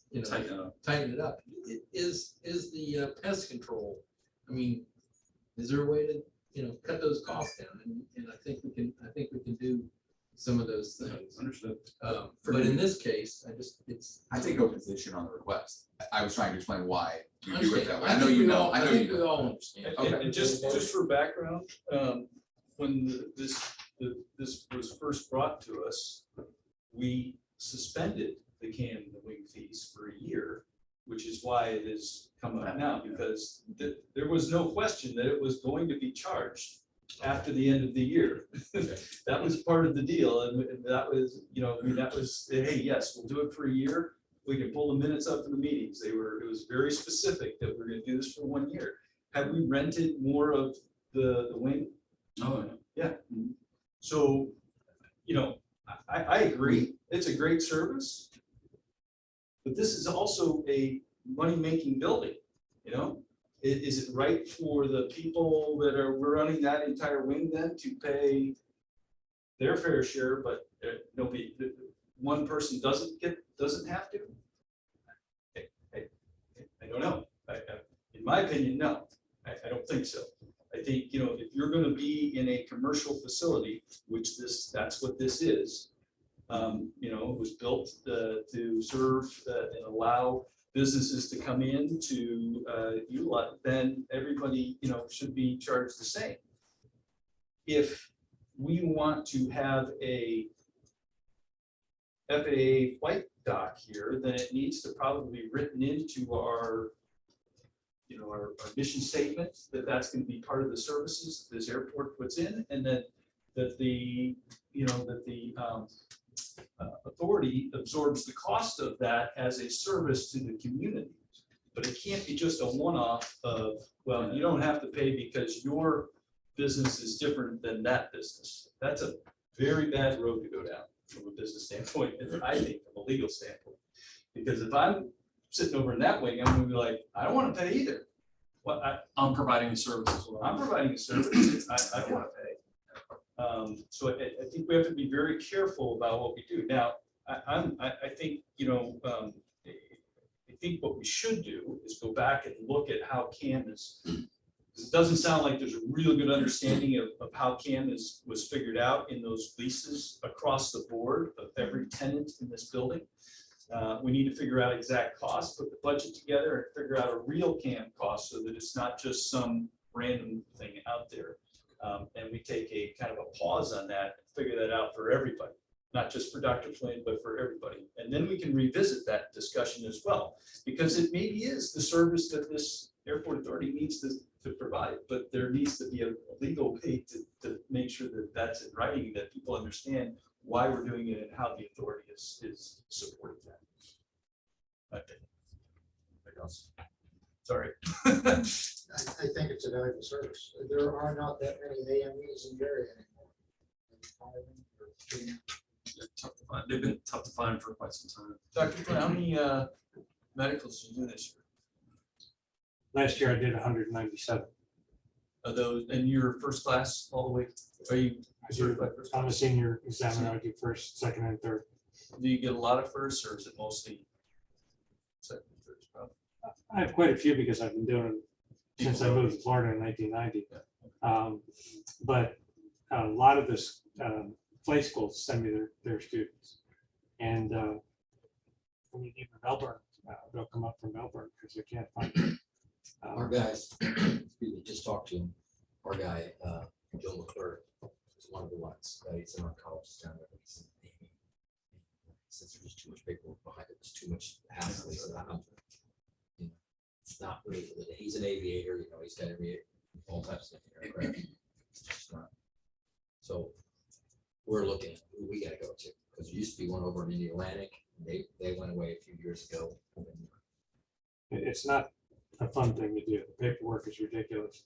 tighten it up. It is the pest control. I mean, is there a way to, cut those costs down? And I think we can do some of those things.
Understood.
But in this case,
I take no position on the request. I was trying to explain why you do it that way. I
I
know
think
you
we
know.
all-
I know
think
you
we
know.
all understand.
Okay.
And just for background, when this was first brought to us, we suspended the can and the wing fees for a year, which is why it is coming up now, because there was no question that it was going to be charged after the end of the year. That was part of the deal, and that was, that was, hey, yes, we'll do it for a year. We can pull the minutes up in the meetings. It was very specific that we're gonna do this for 1 year. Have we rented more of the wing?
Oh,
Yeah. So, I agree, it's a great service. But this is also a money-making building, Is it right for the people that we're running that entire wing then to pay their fair share, but nobody, one person doesn't have to? I don't know. In my opinion, no, I don't think so. I think, if you're going to be in a commercial facility, which that's what this is, it was built to serve and allow businesses to come in to utilize, then everybody, should be charged the same. If we want to have a FAA flight dock here, then it needs to probably be written into our mission statement that's going to be part of the services this airport puts in, and that the authority absorbs the cost of that as a service to the community. But it can't be just a one-off of, well, you don't have to pay because your business is different than that business. That's a
very bad road to go down from a business standpoint, and I think from a legal standpoint. Because if I'm sitting over in that wing, I'm gonna be like, I don't want to pay either. Well,
I'm providing a service as well.
I'm providing a service, I don't want to pay. So I think we have to be very careful about what we do. Now, I think, I think what we should do is go back and look at how CAM is. It doesn't sound like there's a real good understanding of how CAM was figured out in those leases across the board of every tenant in this building. We need to figure out exact costs, put the budget together and figure out a real CAM cost so that it's not just some random thing out there. And we take a kind of a pause on that, figure that out for everybody, not just for Dr. Flynn, but for everybody. And then we can revisit that discussion as well, because it maybe is the service that this airport authority needs to provide, but there needs to be a legal way to make sure that that's in writing, that people understand why we're doing it and how the authority is supporting that. Okay. Anything else? Sorry.
I think it's a valuable service. There are not that many AMEs in the area anymore.
Tough to find. They've been tough to find for quite some time.
Dr. Flynn, how many medicals did you do this year?
Last year I did 197.
Are those, and you're first class all the way? Are you certified first
I'm a
class?
senior examiner. I do first, second, and third.
Do you get a lot of firsts, or is it mostly second and thirds? Probably.
I have quite a few because I've been doing it since I moved to Florida in 1990. But a lot of this play schools send me their students. And when you need Melbourne, they'll come up from Melbourne because they can't find it.
Our guys, excuse me, just talked to him. Our guy, Joe McClure, is one of the ones. He's an oncologist down there. He said, since there's just too much paperwork behind it, there's too much hassle. He said, it's not really, he's an aviator, he's got all types of different aircraft. It's just not. So we're looking at who we gotta go to, because there used to be one over in the Atlantic. They went away a few years ago.
It's not a fun thing to do. The paperwork is ridiculous.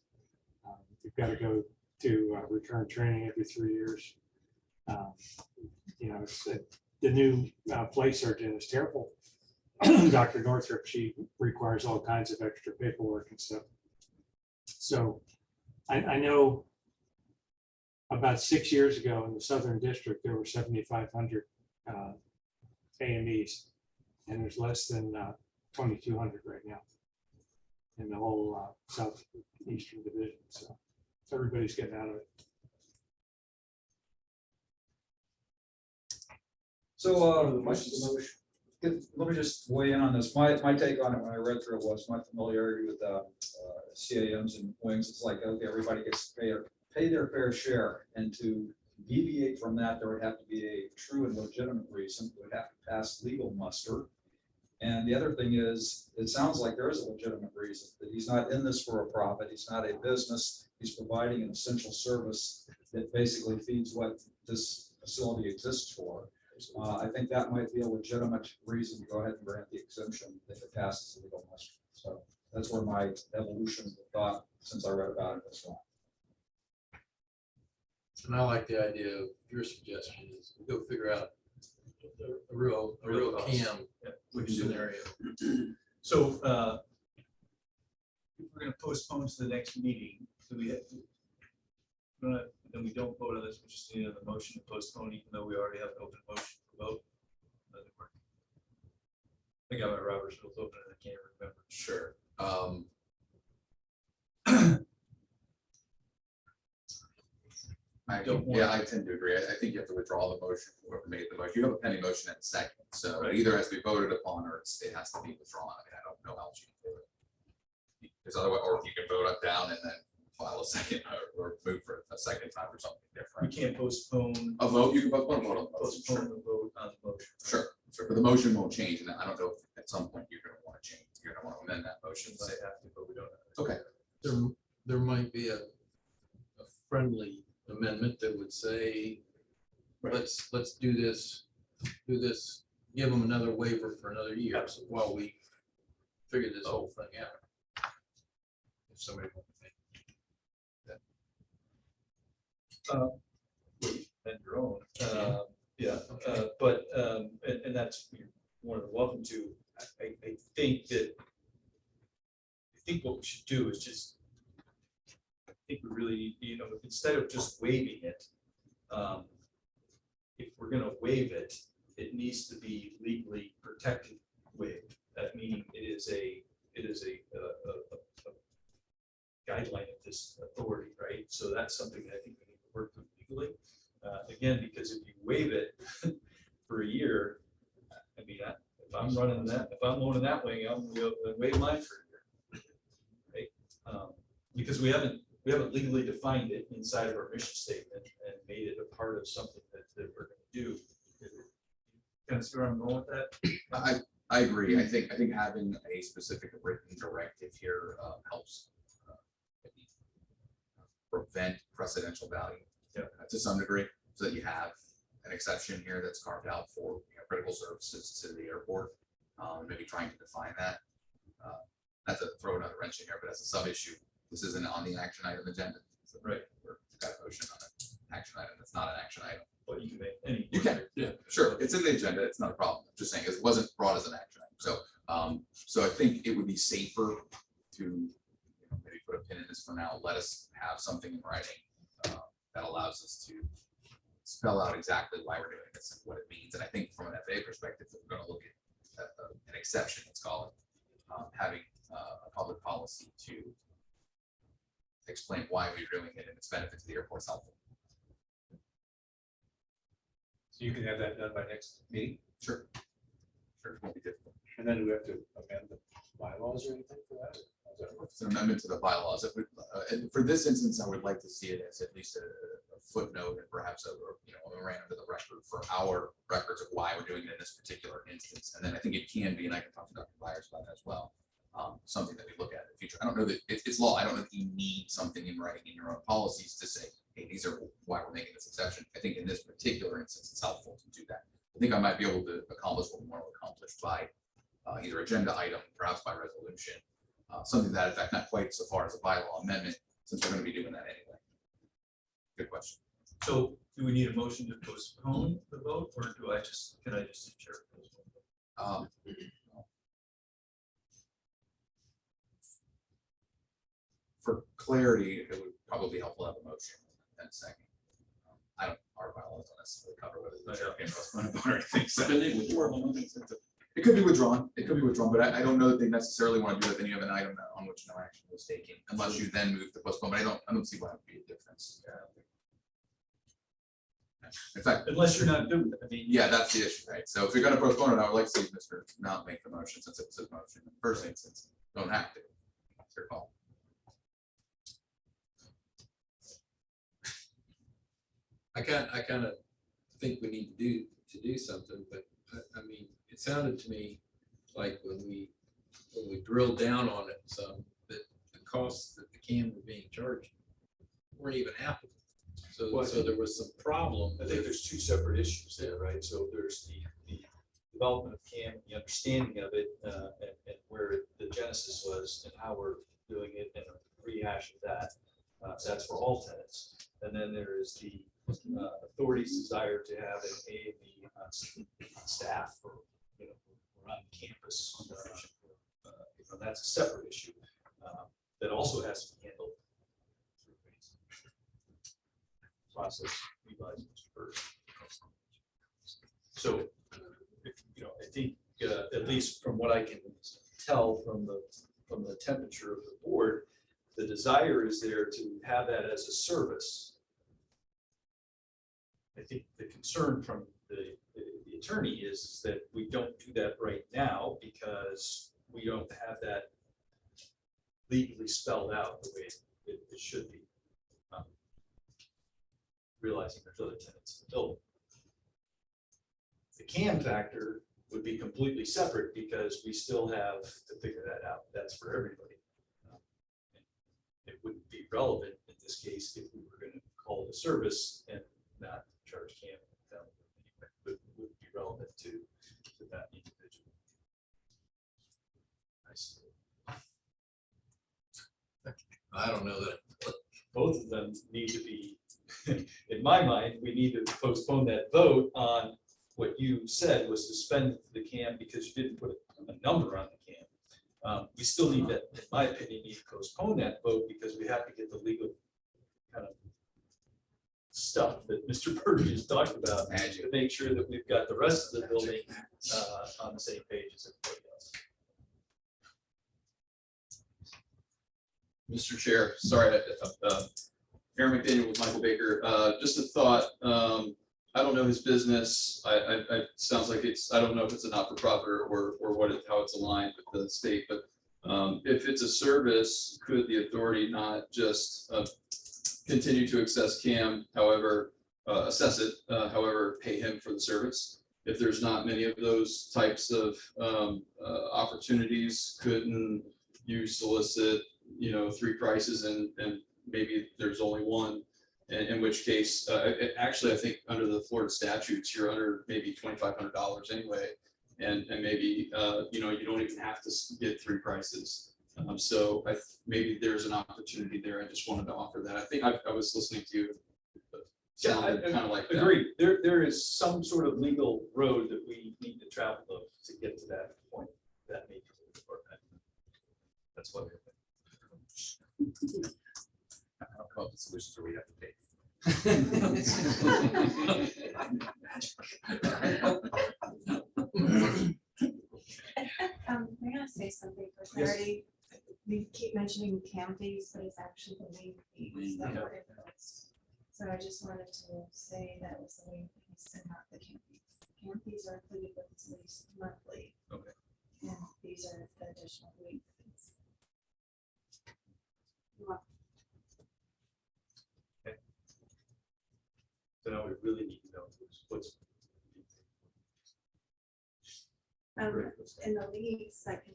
You've got to go to return training every 3 years. The new play surgeon is terrible. Dr. Northrup, she requires all kinds of extra paperwork and stuff. So I know about 6 years ago in the Southern District, there were 7,500 AMEs, and there's less than 2,200 right now in the whole Southeastern Division. So everybody's getting out of it.
So let me just weigh in on this. My take on it when I read through it was my familiarity with CAMs and wings. It's like, okay, everybody gets to pay their fair share, and to deviate from that, there would have to be a true and legitimate reason. It would have to pass legal muster. And the other thing is, it sounds like there is a legitimate reason, that he's not in this for a profit. He's not a business. He's providing an essential service that basically feeds what this facility exists for. I think that might be a legitimate reason to go ahead and grant the exemption if it passes the legal muster. So that's where my evolution of thought since I read about it was going.
And I like the idea of your suggestion is go figure out a real CAM scenario.
So if we're going to postpone to the next meeting, do we have to? Then we don't vote on this. We just need another motion to postpone, even though we already have an open motion for vote. Doesn't work. I got my Robert's rules open and I can't remember.
Sure.
I tend to agree. I think you have to withdraw the motion, whoever made the motion. You have a pending motion at the second, so it either has to be voted upon or it has to be withdrawn. I mean, I don't know how else you can do it. Because otherwise, or if you can vote up, down, and then file a second or move for a second time or something different.
We can't postpone
A vote, you can postpone a vote on the motion.
postpone the vote on the motion.
Sure, but the motion won't change, and I don't know if at some point you're gonna want to change, you're gonna want to amend that motion.
Might have to, but we don't have to.
Okay.
There might be a friendly amendment that would say, let's do this, give them another waiver for another year while we figure this whole thing out. If somebody wants to make that.
amend your own. Yeah, and that's, you're more than welcome to. I think what we should do is just, I think we really, instead of just waiving it, if we're gonna waive it, it needs to be legally protected waived. That meaning it is a guideline of this authority, right? So that's something that I think we need to work with legally. Again, because if you waive it for a year, I mean, if I'm running that, if I'm owning that wing, I'm gonna waive mine for a year, right? Because we haven't legally defined it inside of our mission statement and made it a part of something that we're gonna do. Kind of see where I'm going with that?
I agree. I think having a specific written directive here helps maybe prevent precedential value to some degree, so that you have an exception here that's carved out for critical services to the airport. Maybe trying to define that. Not to throw another wrench in here, but as a sub issue, this isn't on the action item agenda. So
right.
We've got a motion on an action item. That's not an action item.
But you can make any.
You can, yeah, sure. It's in the agenda. It's not a problem. I'm just saying it wasn't brought as an action item. So, so I think it would be safer to maybe put a pin in this for now. Let us have something in writing that allows us to spell out exactly why we're doing this and what it means. And I think from an FAA perspective, if we're going to look at an exception, let's call it, having a public policy to explain why we're doing it and its benefit to the airport is helpful.
So you can have that done by next meeting?
Sure. Sure, it won't be difficult.
And then do we have to amend the bylaws or anything for that?
It's an amendment to the bylaws. And for this instance, I would like to see it as at least a footnote and perhaps a memorandum to the record for our records of why we're doing it in this particular instance. And then I think it can be, and I can talk to Dr. Byers about that as well, something that we look at in the future. I don't know that it's law. I don't know that you need something in writing in your own policies to say, hey, these are why we're making this exception. I think in this particular instance, it's helpful to do that. I think I might be able to accomplish what we want to accomplish by either agenda item, perhaps by resolution, something to that effect, not quite so far as a bylaw amendment, since we're going to be doing that anyway. Good question.
So do we need a motion to postpone the vote, or can I just chair?
For clarity, it would probably be helpful to have a motion and a second. Our bylaws don't necessarily cover whether the chair can postpone a vote or anything. So it could be withdrawn. It could be withdrawn, but I don't know that they necessarily want to do it. Then you have an item on which no action was taken, unless you then move to postpone. But I don't see why it would be a difference. In fact,
unless you're not doing it, I mean,
yeah, that's the issue, right? So if you're going to postpone it, I would like to see Mr. Mount make the motion, since it's his motion in the first instance. Don't have to. It's your call.
I kind of think we need to do something, but I mean, it sounded to me like when we drilled down on it some, that the costs that the CAM were being charged weren't even applicable. So there was some problem.
I think there's two separate issues there, right? So there's the development of CAM, the understanding of it, and where the genesis was and how we're doing it, and a rehash of that. That's for all tenants. And then there is the authority's desire to have an A&B staff or on campus. That's a separate issue that also has to be handled through process revised first. So, I think at least from what I can tell from the temperature of the board, the desire is there to have that as a service. I think the concern from the attorney is that we don't do that right now because we don't have that legally spelled out the way it should be. Realizing there's other tenants in the building. The CAM factor would be completely separate because we still have to figure that out. That's for everybody. It wouldn't be relevant in this case if we were going to call it a service and not charge CAM. But it would be relevant to that individual.
I don't know that
both of them need to be, in in my mind, we need to postpone that vote on what you said was to spend the CAM because you didn't put a number on the CAM. We still need to, in my opinion, need to postpone that vote because we have to get the legal kind of stuff that Mr. Purdy has talked about to make sure that we've got the rest of the building on the same page as everybody else.
Mr. Chair, sorry, Aaron McDaniel with Michael Baker. Just a thought. I don't know his business. Sounds like I don't know if it's a not-for-profit or how it's aligned with the state, but if it's a service, could the authority not just continue to assess CAM, however, assess it, however, pay him for the service? If there's not many of those types of opportunities, couldn't you solicit, 3 prices and maybe there's only one, in which case, actually, I think under the Florida statutes, you're under maybe $2,500 anyway. And maybe, you don't even have to get 3 prices. So maybe there's an opportunity there. I just wanted to offer that. I think I was listening to you. Sounded kind of like that.
Agreed. There is some sort of legal road that we need to travel to get to that point. That may be. That's what.
I don't come up with solutions where we have to pay.
May I say something for clarity? We keep mentioning CAM fees, but it's actually the wing fees that were invoiced. So I just wanted to say that was the wing fees and not the CAM fees. CAM fees are included with this lease monthly.
Okay.
And these are the additional wing fees.
So now we really need to know what's.
In the lease, I can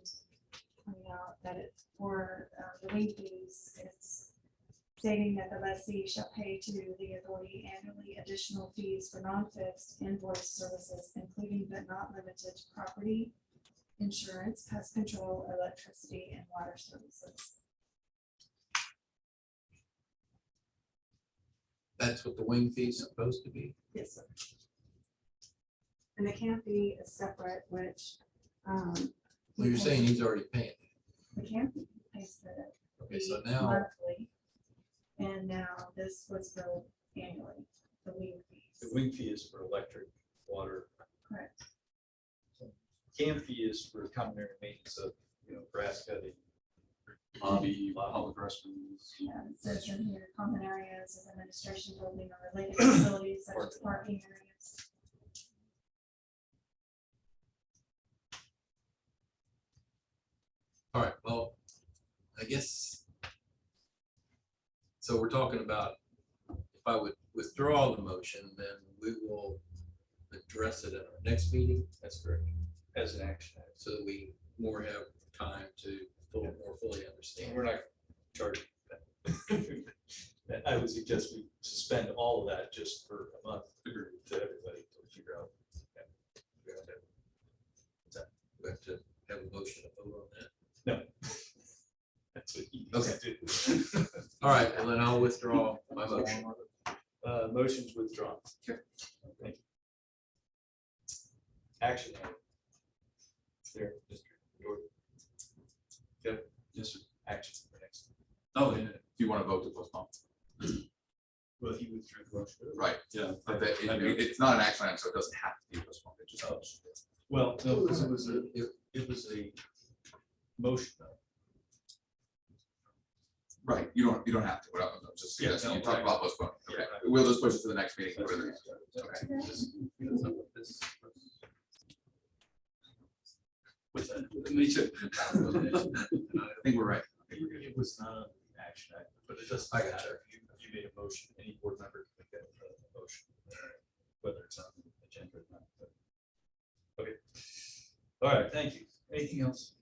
point out that it's for the wing fees, it's stating that the lessee shall pay to the authority annually additional fees for non-fixed invoice services, including but not limited to property, insurance, pest control, electricity, and water services.
That's what the wing fee is supposed to be?
Yes, sir. And the CAM fee is separate, which.
Well, you're saying he's already paying.
The CAM fee pays the.
Okay, so
fee
now.
monthly, and now this was billed annually, the wing fees.
The wing fee is for electric, water.
Correct.
CAM fee is for common area maintenance of, grass cutting.
Lobby, public restrooms.
Yeah, it says in here, common areas of administration building or related facilities such as parking areas.
All right, well, I guess. So we're talking about, if I would withdraw the motion, then we will address it at our next meeting.
That's correct. As an action item.
So that we more have time to more fully understand.
We're not charging that. I would suggest we suspend all of that just for a month to everybody to figure out.
We have to have a motion to vote on that.
No. That's what you
Okay.
do.
All right, well then I'll withdraw my motion.
Motion's withdrawn.
Sure.
Thank you. Action item. There, Mr. Jordan. Yep,
Yes, sir.
action for next.
Oh, and do you want to vote to postpone?
Well, he withdrew the motion.
Right.
Yeah.
It's not an action item, so it doesn't have to be postponed. It just.
Well, no, because it was a motion.
Right, you don't have to, I'm just
Yeah,
suggesting
no,
you talk
right.
about postponing. Okay,
Yeah.
we'll just push it to the next meeting. Okay.
What's that?
Me too.
I think we're right.
It was not an action item, but it doesn't
I got
matter. You made a motion, any board member can make a motion, whether it's on the agenda or not. but- Okay. All right, thank you. Anything else?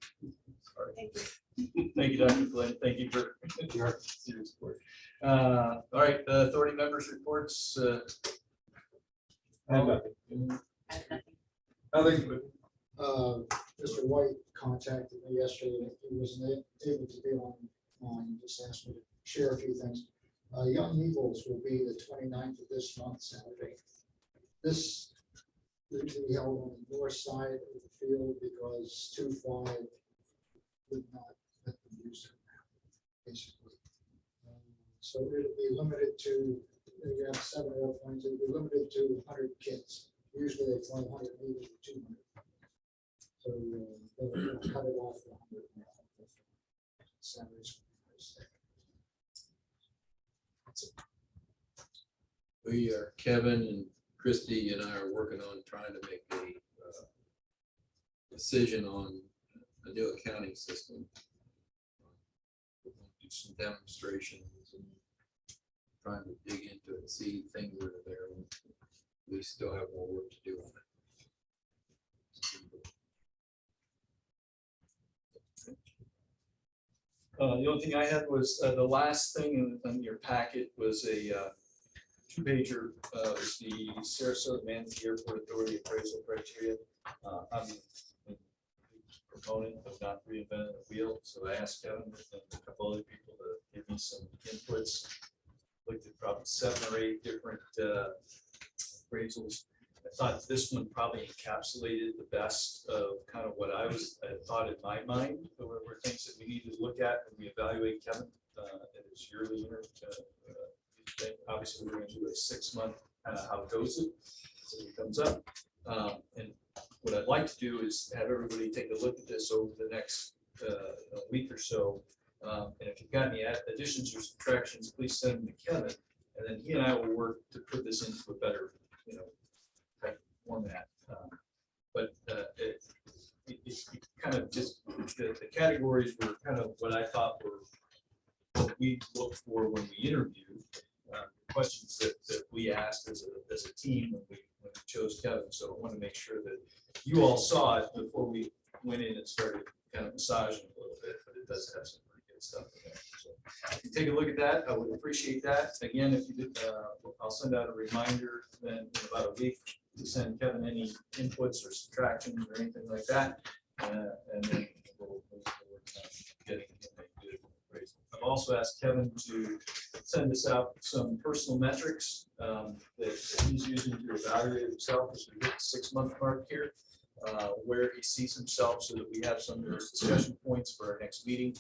All right.
Thank you.
Thank you, Dr. Flynn. Thank you for your support. All right, authority members reports.
Nothing. Mr. White contacted me yesterday. He wasn't able to be on, just asked me to share a few things. Young Eagles will be the 29th of this month, Saturday. This will be held on the north side of the field because 2-5 would not let them use it now, basically. So it'll be limited to, you have 7 airplanes, it'll be limited to 100 kids. Usually they fly 180 to 200. So they'll cut it off to 100 now. Saturday's
We are, Kevin and Christy and I are working on trying to make a decision on a new accounting system. We're going to do some demonstrations and trying to dig into it and see things that are there. We still have more work to do on it.
The only thing I had was the last thing in your packet was a 2-pager, was the Sarasota Manatee Airport Authority appraisal criteria. I'm a proponent of not reinventing the wheel, so I asked Kevin and a couple other people to give me some inputs. Looked at probably 7 or 8 different appraisals. I thought this one probably encapsulated the best of kind of what I thought in my mind. There were things that we needed to look at when we evaluate Kevin at his yearly thing. Obviously, we're going to do a 6-month kind of how goes it as it comes up. And what I'd like to do is have everybody take a look at this over the next week or so. And if you've got any additions or subtractions, please send them to Kevin, and then he and I will work to put this into a better, type format. But it kind of just the categories were kind of what I thought were what we looked for when we interviewed, questions that we asked as a team when we chose Kevin. So I want to make sure that you all saw it before we went in and started kind of massaging a little bit, but it does have some pretty good stuff in there. So if you take a look at that, I would appreciate that. Again, if you did, I'll send out a reminder then in about a week to send Kevin any inputs or subtractions or anything like that. And then we'll getting a good appraisal. I've also asked Kevin to send us out some personal metrics that he's using to evaluate himself as we hit the 6-month mark here, where he sees himself so that we have some of those discussion points for our next meeting.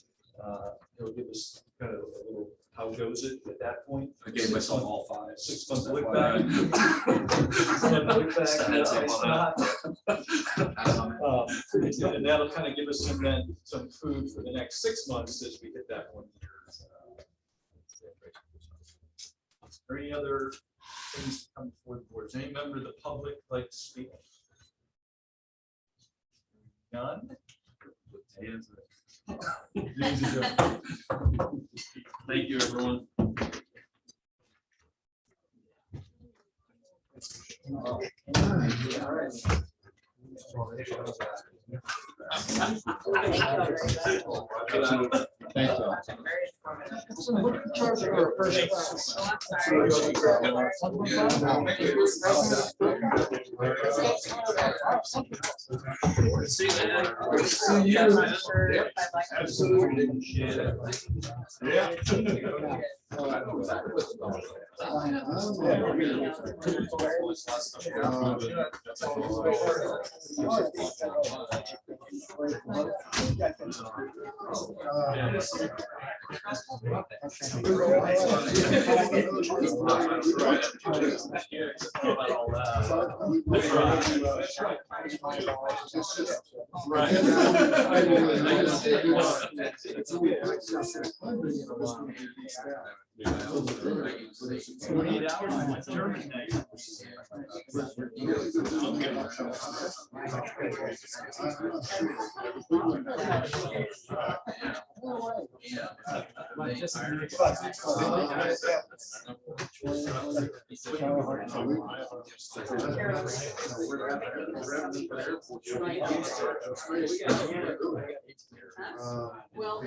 He'll give us kind of a little how goes it at that point.
I gave myself all 5.
6 months look back. 6 month look back. And that'll kind of give us some food for the next 6 months as we hit that 1 year. Is there any other things to come before the board? Does any member of the public like to speak? None?
Thank you, everyone.
Thank you.
See you. Absolutely. Yeah.
Well,